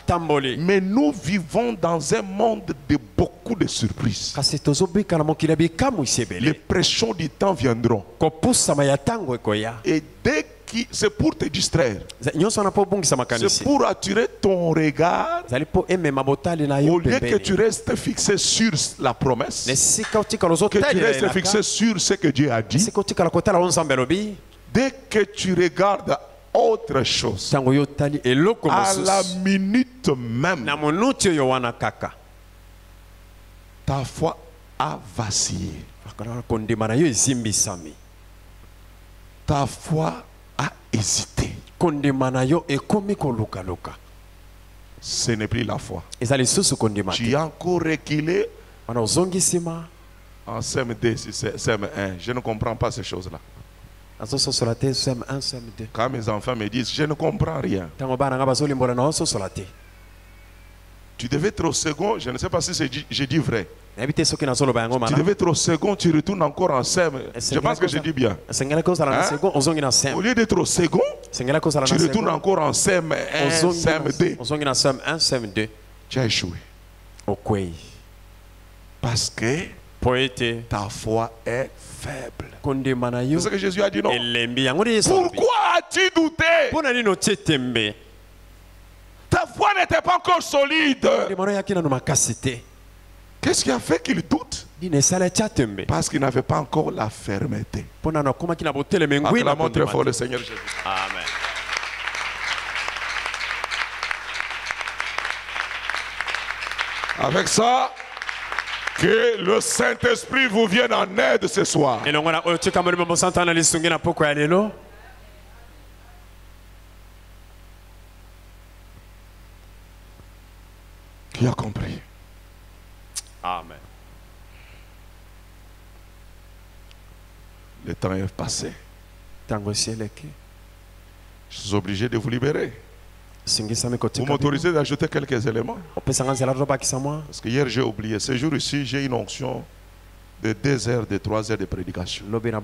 Mais nous vivons dans un monde de beaucoup de surprises. Les pressions du temps viendront. Et dès c'est pour te distraire. C'est pour attirer ton regard. Au lieu que tu restes fixé sur la promesse, que tu restes fixé sur ce que Dieu a dit, dès que tu regardes autre chose, à la minute même, ta foi a vacillé. Ta foi a hésité. Ce n'est plus la foi. Tu as encore reculé en CM2, CM1. Je ne comprends pas ces choses-là. Quand mes enfants me disent, je ne comprends rien. Tu devais être au second, je ne sais pas si j'ai dit vrai. Tu devais être au second, tu retournes encore en CM. Je pense que je dis bien. Hein? Au lieu d'être au second, tu retournes encore en CM1, CM2. Tu as échoué. Parce que ta foi est faible. C'est ce que Jésus a dit, non? Pourquoi as-tu douté? Ta foi n'était pas encore solide. Qu'est-ce qui a fait qu'il doute? Parce qu'il n'avait pas encore la fermeté. Acclamons très fort le Seigneur Jésus. Amen. Avec ça, que le Saint-Esprit vous vienne en aide ce soir. Qui a compris? Amen. Le temps est passé. Je suis obligé de vous libérer. Vous m'autorisez d'ajouter quelques éléments? Parce que hier j'ai oublié. Ce jour ici, j'ai une onction de 2 heures, de 3 heures de prédication. Amen.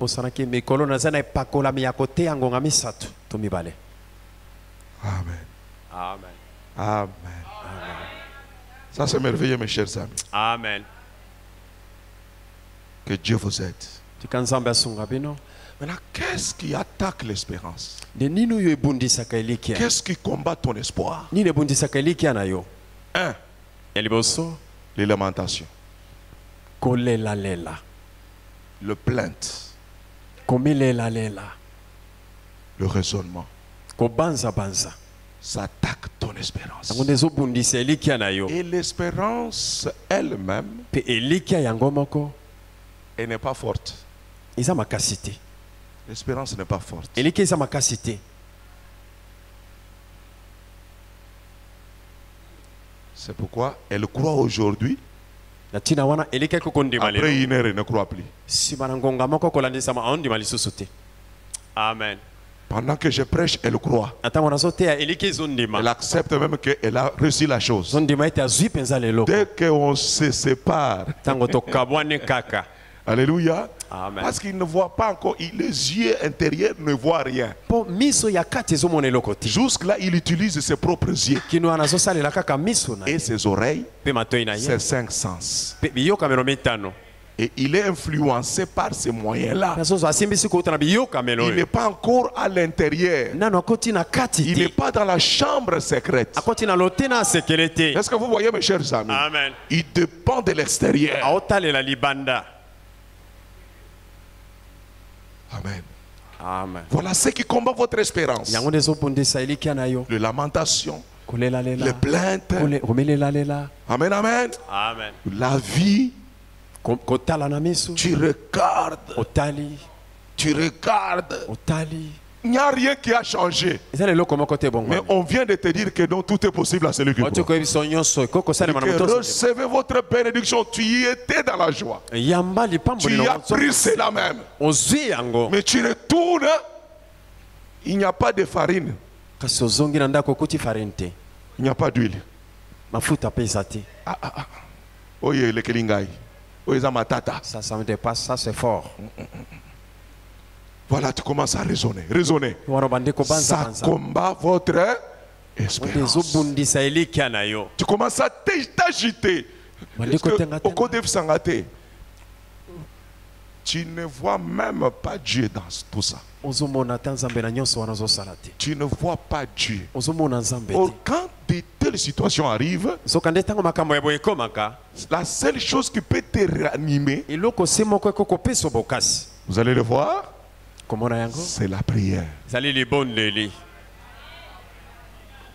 Amen. Amen. Ça c'est merveilleux, mes chers amis. Amen. Que Dieu vous aide. Maintenant, qu'est-ce qui attaque l'espérance? Qu'est-ce qui combat ton espoir? 1. Les lamentations. Le plainte. Le raisonnement. Ça attaque ton espérance. Et l'espérance elle-même, elle n'est pas forte. L'espérance n'est pas forte. C'est pourquoi elle croit aujourd'hui. Après 1 heure, elle ne croit plus. Amen. Pendant que je prêche, elle croit. Elle accepte même qu'elle a reçu la chose. Dès qu'on se sépare, alléluia. Amen. Parce qu'il ne voit pas encore, les yeux intérieurs ne voient rien. Jusque-là, il utilise ses propres yeux et ses oreilles, ses 5 sens. Et il est influencé par ces moyens-là. Il n'est pas encore à l'intérieur. Il n'est pas dans la chambre secrète. Est-ce que vous voyez, mes chers amis? Amen. Il dépend de l'extérieur. Amen. Amen. Voilà ce qui combat votre espérance. Les lamentations, les plaintes. Amen, amen. Amen. La vie. Tu regardes. Tu regardes. Il n'y a rien qui a changé. Mais on vient de te dire que non, tout est possible à celui qui croit. Recevez votre bénédiction. Tu y étais dans la joie. Tu y as pris cela même. Mais tu retournes. Il n'y a pas de farine. Il n'y a pas d'huile. Oye, le kelingai. Oye, matata. Ça me dépasse, ça c'est fort. Voilà, tu commences à raisonner. Raisonner. Ça combat votre espérance. Tu commences à t'agiter. Tu Tu ne vois même pas Dieu dans tout ça. Tu ne vois pas Dieu. Or, quand de telles situations arrivent, la seule chose qui peut te réanimer, vous allez le voir, c'est la prière.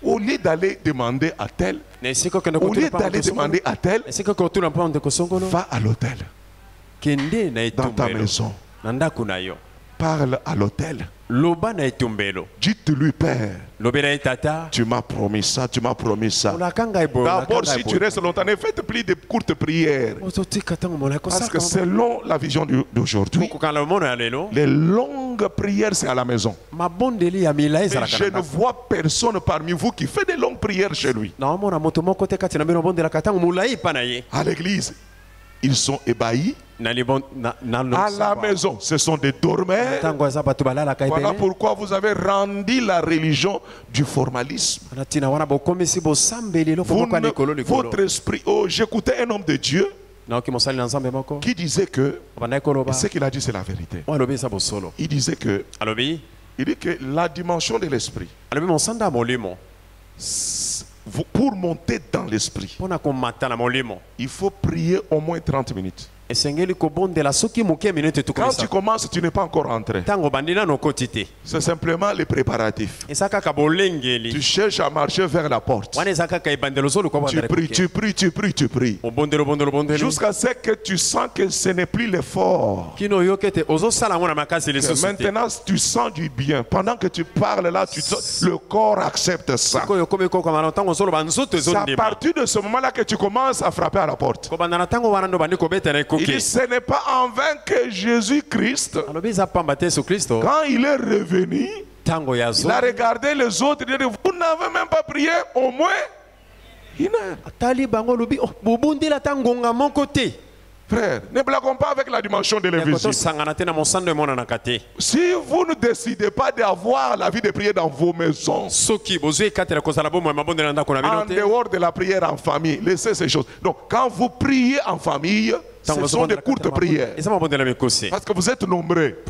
Au lieu d'aller demander à tel, au lieu d'aller demander à tel, va à l'hôtel. Dans ta maison. Parle à l'hôtel. Dites-lui, Père, tu m'as promis ça, tu m'as promis ça. D'abord, si tu restes longtemps, ne faites plus de courtes prières. Parce que selon la vision d'aujourd'hui, les longues prières, c'est à la maison. Et je ne vois personne parmi vous qui fait des longues prières chez lui. À l'église, ils sont ébahis. À la maison, ce sont des dormeurs. Voilà pourquoi vous avez rendu la religion du formalisme. Votre esprit, j'écoutais un homme de Dieu qui disait que, ce qu'il a dit c'est la vérité. Il disait que, la dimension de l'esprit, pour monter dans l'esprit, il faut prier au moins 30 minutes. Quand tu commences, tu n'es pas encore entré. C'est simplement les préparatifs. Tu cherches à marcher vers la porte. Tu pries, tu pries, tu pries, tu pries. Jusqu'à ce que tu sens que ce n'est plus l'effort. Maintenant, tu sens du bien. Pendant que tu parles là, le corps accepte ça. C'est à partir de ce moment-là que tu commences à frapper à la porte. Il dit, ce n'est pas en vain que Jésus-Christ, quand il est revenu, il a regardé les autres, il a dit, vous n'avez même pas prié au moins une heure. Frère, ne blaguons pas avec la dimension de l'invisible. Si vous ne décidez pas d'avoir la vie de prière dans vos maisons, en dehors de la prière en famille, laissez ces choses. Donc, quand vous priez en famille, ce sont des courtes prières. Parce que vous êtes nombreux.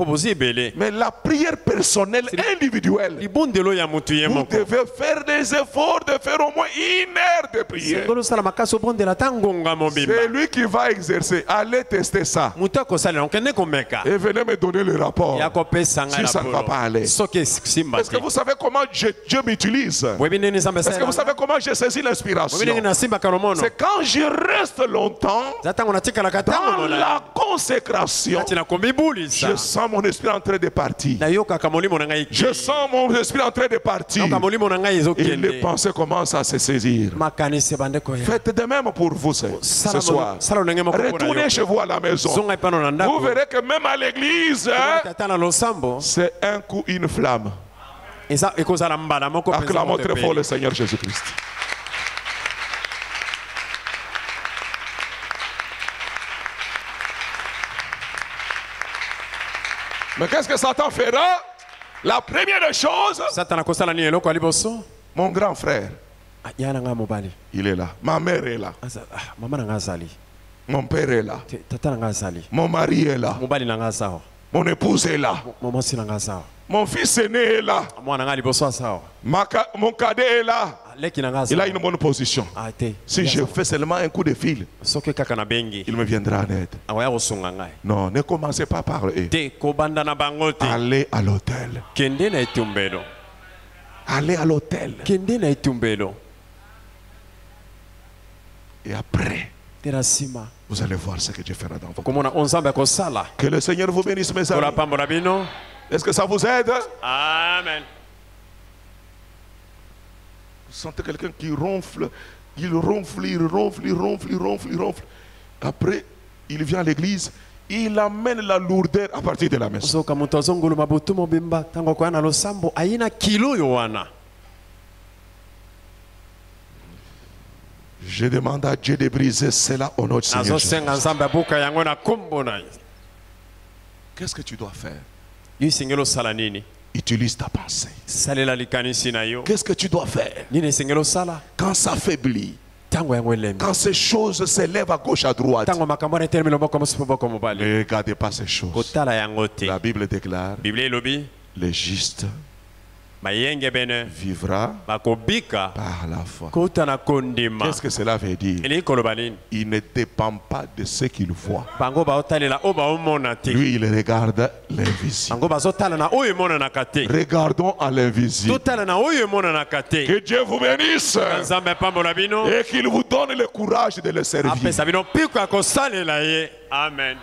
Mais la prière personnelle, individuelle, vous devez faire des efforts de faire au moins une heure de prière. C'est lui qui va exercer. Allez tester ça. Et venez me donner le rapport. Si ça ne va pas aller. Est-ce que vous savez comment Dieu m'utilise? Est-ce que vous savez comment j'ai saisi l'inspiration? C'est quand je reste longtemps dans la consécration, je sens mon esprit en train de partir. Je sens mon esprit en train de partir. Et les pensées commencent à se saisir. Faites de même pour vous ce soir. Retournez chez vous à la maison. Vous verrez que même à l'église, c'est un coup, une flamme. Acclamons très fort le Seigneur Jésus-Christ. Mais qu'est-ce que Satan fera? La première des choses, mon grand frère, il est là. Ma mère est là. Mon père est là. Mon mari est là. Mon épouse est là. Mon fils aîné est là. Mon cadet est là. Il a une bonne position. Si je fais seulement un coup de fil, il me viendra en aide. Non, ne commencez pas par eux. Allez à l'hôtel. Allez à l'hôtel. Et après, vous allez voir ce que Dieu fera dans votre vie. Que le Seigneur vous bénisse, mes amis. Est-ce que ça vous aide? Amen. Vous sentez quelqu'un qui ronfle, il ronfle, il ronfle, il ronfle, il ronfle, il ronfle. Après, il vient à l'église, il amène la lourdeur à partir de la maison. Je demande à Dieu de briser cela au nom de Seigneur Jésus. Qu'est-ce que tu dois faire? Utilise ta pensée. Qu'est-ce que tu dois faire? Quand ça faiblit, Quand ces choses s'élèvent à gauche à droite, ne regardez pas ces choses. La Bible déclare, le juste vivra par la foi. Qu'est-ce que cela veut dire? Il ne dépend pas de ce qu'il voit. Lui, il regarde l'invisible. Regardons à l'invisible. Que Dieu vous bénisse et qu'il vous donne le courage de le servir. Amen.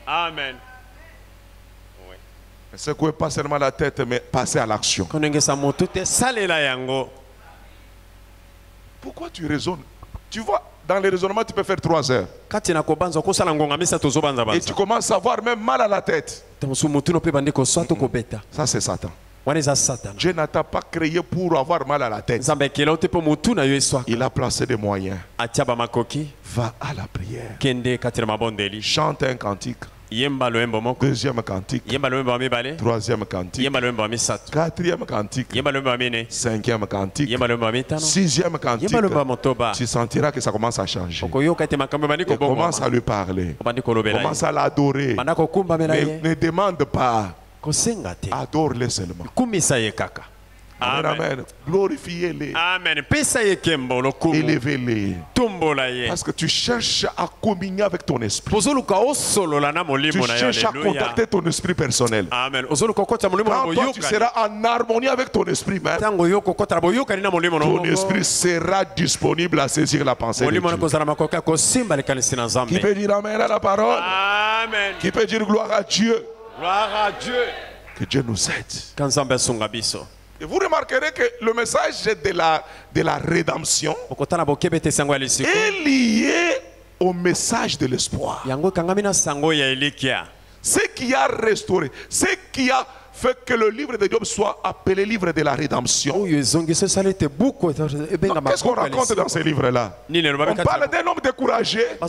Amen. Ne secouez pas seulement la tête, mais passez à l'action. Pourquoi tu raisonnes? Tu vois, dans les raisonnements, tu peux faire 3 heures. Et tu commences à avoir même mal à la tête. Ça, c'est Satan. Dieu n'a pas créé pour avoir mal à la tête. Il a placé des moyens. Va à la prière. Chante un cantique. Deuxième cantique. Troisième cantique. Quatrième cantique. Cinquième cantique. Sixième cantique. Tu sentiras que ça commence à changer. Et commence à lui parler. Commence à l'adorer. Mais ne demande pas. Adore-le seulement. Amen, amen. Glorifiez-les. Amen. Élevez-les. Parce que tu cherches à communier avec ton esprit. Tu cherches à contacter ton esprit personnel. Amen. Quand toi, tu seras en harmonie avec ton esprit même, ton esprit sera disponible à saisir la pensée de Dieu. Qui peut dire amen à la parole? Amen. Qui peut dire gloire à Dieu? Gloire à Dieu. Que Dieu nous aide. Et vous remarquerez que le message de la rédemption est lié au message de l'espoir. Ce qui a restauré, ce qui a fait que le livre de Job soit appelé livre de la rédemption. Qu'est-ce qu'on raconte dans ce livre-là? On parle d'un homme découragé, d'un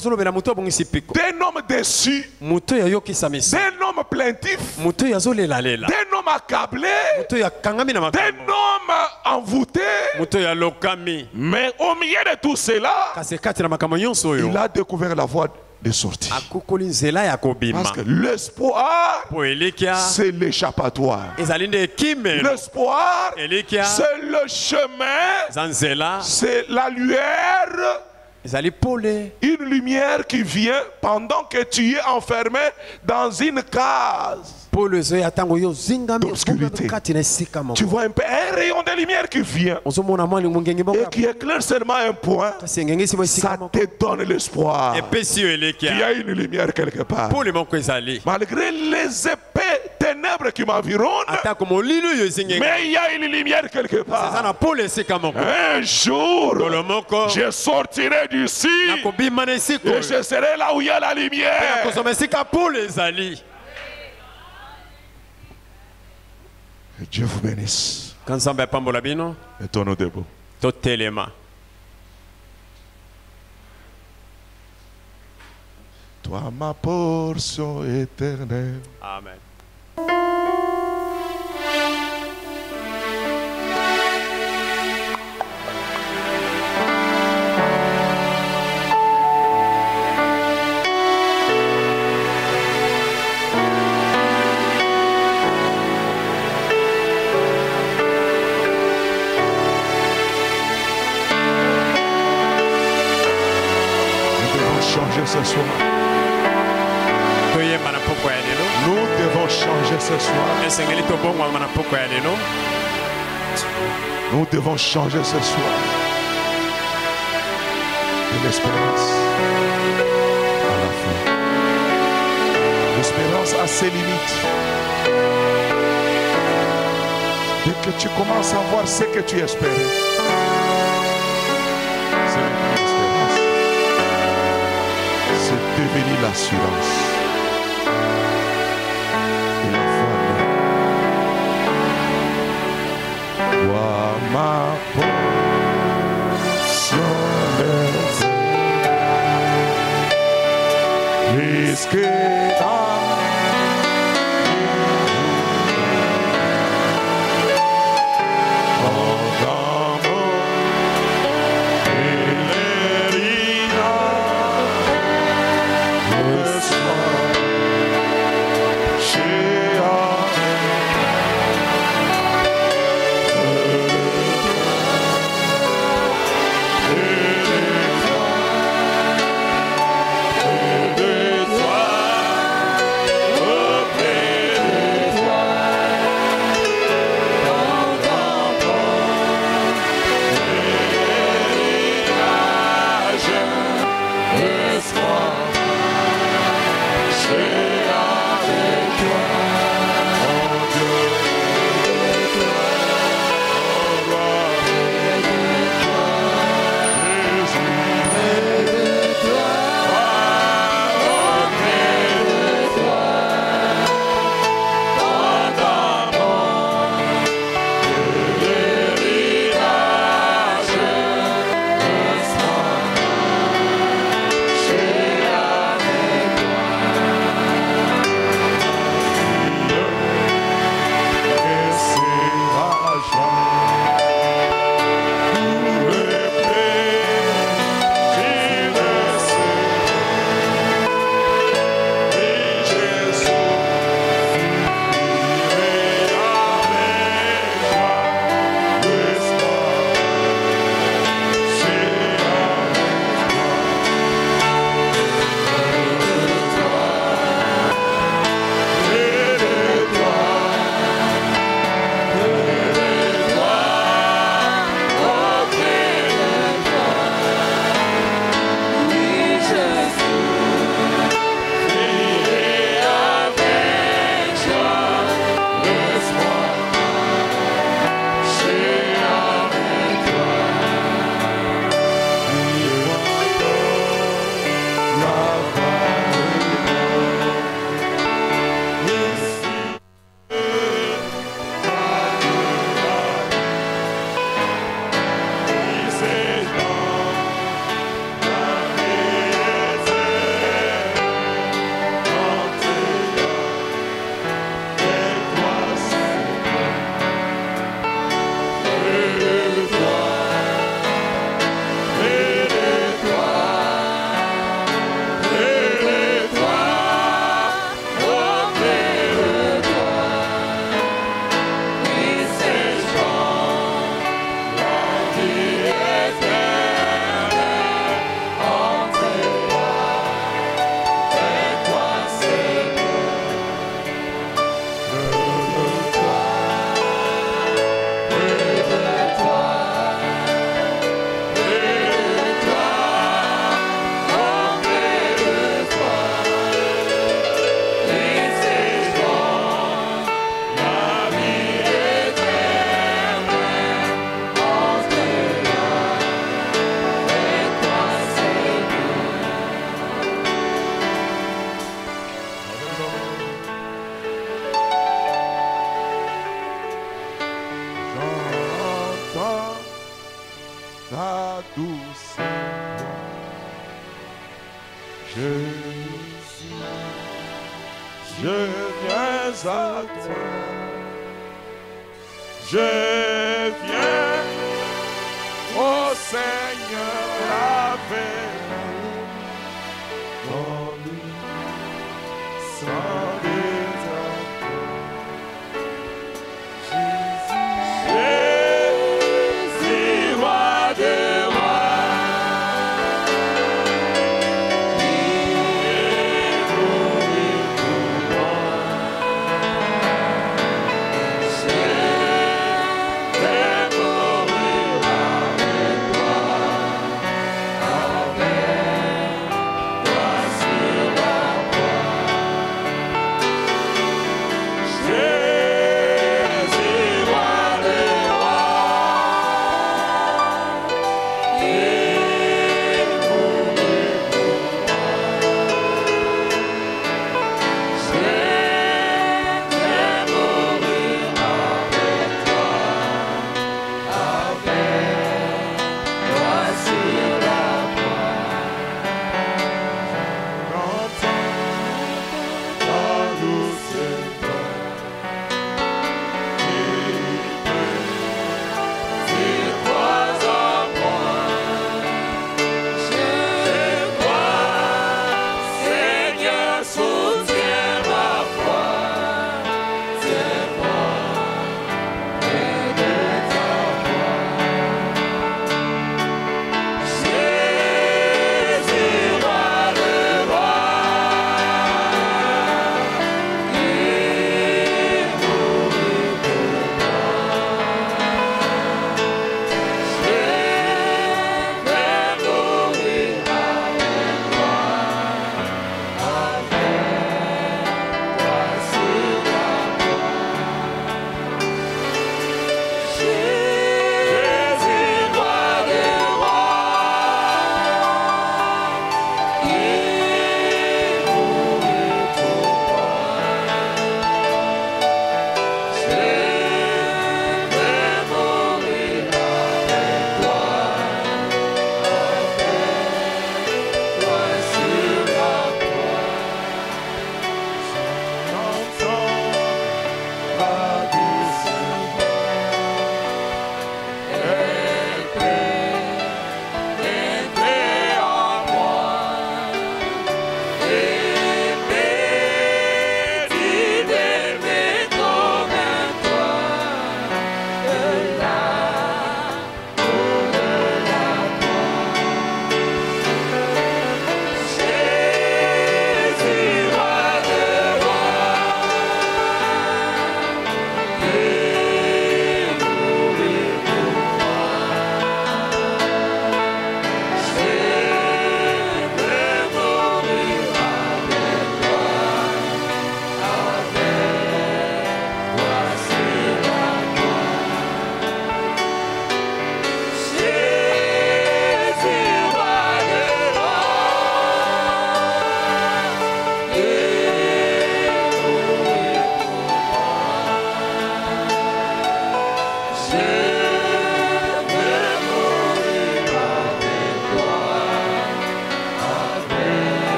homme déçu, d'un homme plaintif, d'un homme accablé, d'un homme envoûté. Mais au milieu de tout cela, il a découvert la voie de sortie. Parce que l'espoir, c'est l'échappatoire. L'espoir, c'est le chemin, c'est la lueur. Une lumière qui vient pendant que tu es enfermé dans une case d'obscurité. Tu vois un peu un rayon de lumière qui vient et qui éclaire seulement un point. Ça te donne l'espoir qu'il y a une lumière quelque part. Malgré les épais ténèbres qui m'environnent, mais il y a une lumière quelque part. Un jour, je sortirai d'ici et je serai là où il y a la lumière. Que Dieu vous bénisse. Et ton nom debout. Toi ma portion éternelle. Amen. Ce soir. Nous devons changer ce soir. Nous devons changer ce soir. De l'espérance à la foi. L'espérance a ses limites. Dès que tu commences à voir ce que tu espérais, c'est devenu l'assurance. Et la foi naît. Toi ma portion éternelle, puisque dans mon Amen.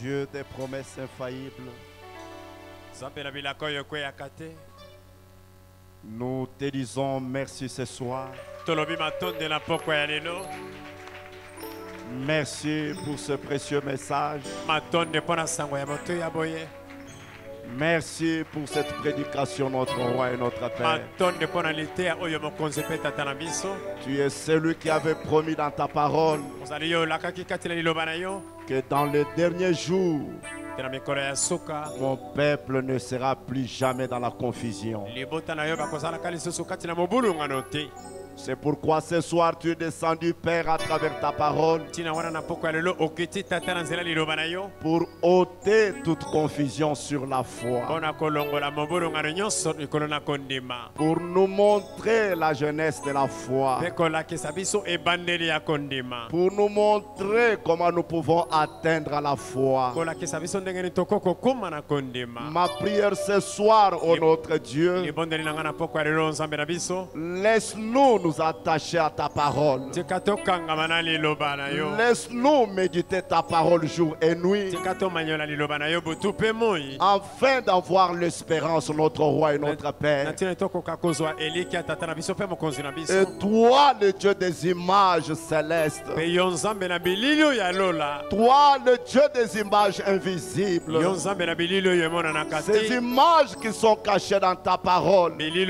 Dieu des promesses infaillibles, nous te disons merci ce soir. Merci pour ce précieux message. Merci pour cette prédication, notre roi et notre Père. Tu es celui qui avait promis dans ta parole que dans les derniers jours, mon peuple ne sera plus jamais dans la confusion. C'est pourquoi ce soir tu es descendu, Père, à travers ta parole pour ôter toute confusion sur la foi, pour nous montrer la jeunesse de la foi, pour nous montrer comment nous pouvons atteindre la foi. Ma prière ce soir, ô notre Dieu, laisse-nous nous attacher à ta parole. Laisse-nous méditer ta parole jour et nuit, afin d'avoir l'espérance, notre roi et notre Père. Et toi, le Dieu des images célestes, toi, le Dieu des images invisibles, ces images qui sont cachées dans ta parole, viens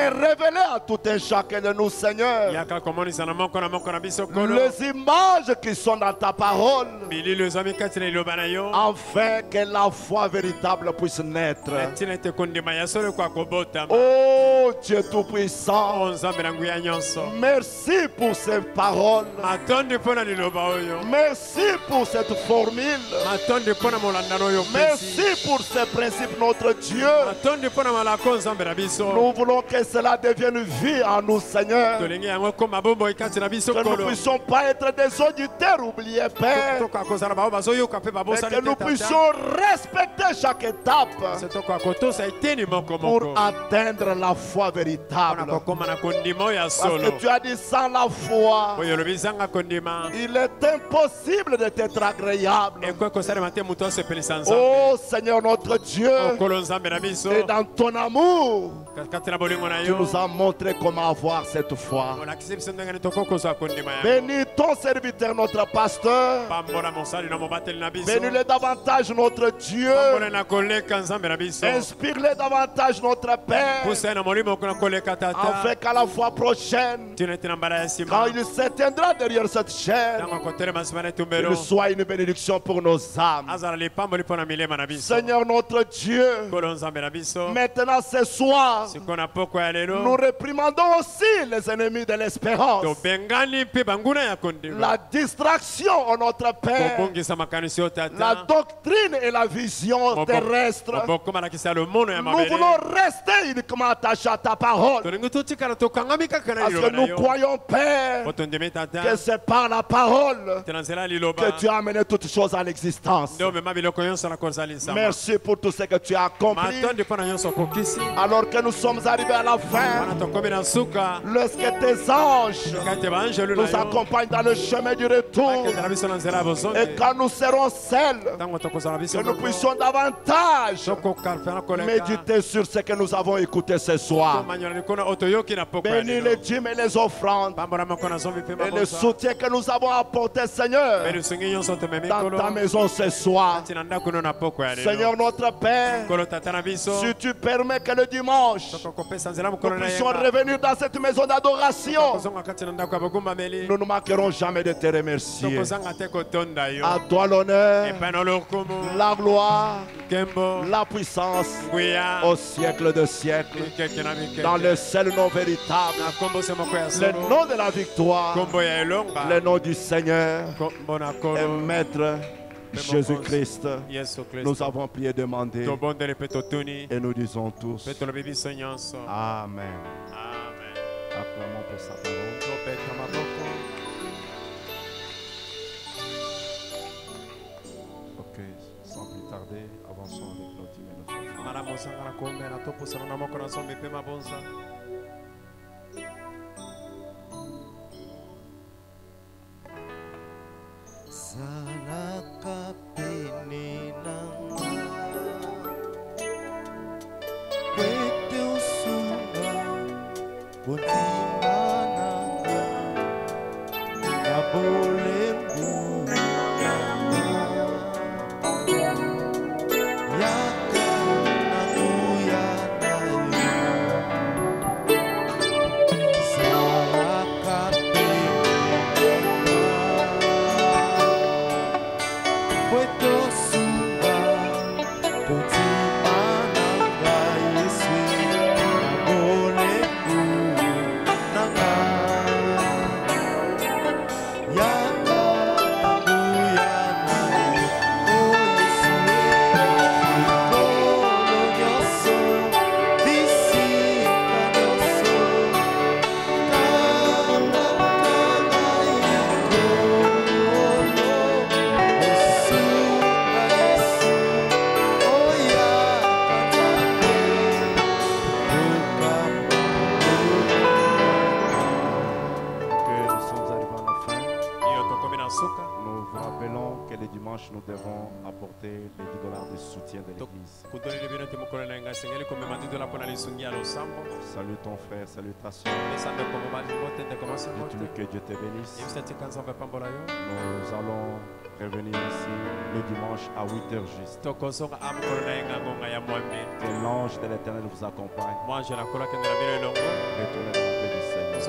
révéler à tout un chacun de nous, Seigneur, les images qui sont dans ta parole, afin que la foi véritable puisse naître. Oh Dieu Tout-Puissant, merci pour ces paroles, merci pour cette formule, merci pour ces principes, notre Dieu. Nous voulons que cela devienne vie en nous, Seigneur, que nous ne puissions pas être des auditeurs oubliés, Père, mais que nous puissions respecter chaque étape pour atteindre la foi véritable. Parce que tu as dit, sans la foi, il est impossible de t'être agréable. Oh Seigneur notre Dieu, et dans ton amour, tu nous as montré comment avoir cette foi. Bénis ton serviteur, notre pasteur. Bénis-le davantage, notre Dieu. Inspire-le davantage, notre Père, afin qu'à la fois prochaine, quand il s'éteindra derrière cette chaîne, il soit une bénédiction pour nos âmes. Seigneur notre Dieu, maintenant ce soir, nous réprimandons aussi les ennemis de l'espérance, la distraction, oh notre Père, la doctrine et la vision terrestre. Nous voulons rester uniquement attachés à ta parole, parce que nous croyons, Père, que c'est par la parole que tu as amené toutes choses à l'existence. Merci pour tout ce que tu as accompli. Alors que nous sommes arrivés à la fin, lorsque tes anges nous accompagnent dans le chemin du retour, et quand nous serons seuls, que nous puissions davantage méditer sur ce que nous avons écouté ce soir. Bénis les dîmes et les offrandes et le soutien que nous avons apporté, Seigneur, dans ta maison ce soir. Seigneur notre Père, si tu permets que le dimanche nous puissions revenir dans cette maison d'adoration, nous ne manquerons jamais de te remercier. À toi l'honneur, la gloire, la puissance au siècle de siècles, dans le seul nom véritable, le nom de la victoire, le nom du Seigneur et Maître Jésus-Christ. Nous avons prié et demandé, et nous disons tous Amen. Acclamons pour sa parole. Ok, sans plus tarder, avançons avec notre dîme et notre offrande. Sana Nous devons apporter les $10 de soutien de l'église. Salut ton frère, salut ta soeur. Dis-tu que Dieu te bénisse. Nous allons revenir ici le dimanche à 8h juste. Que l'ange de l'Éternel vous accompagne. Retournez dans la paix du Seigneur.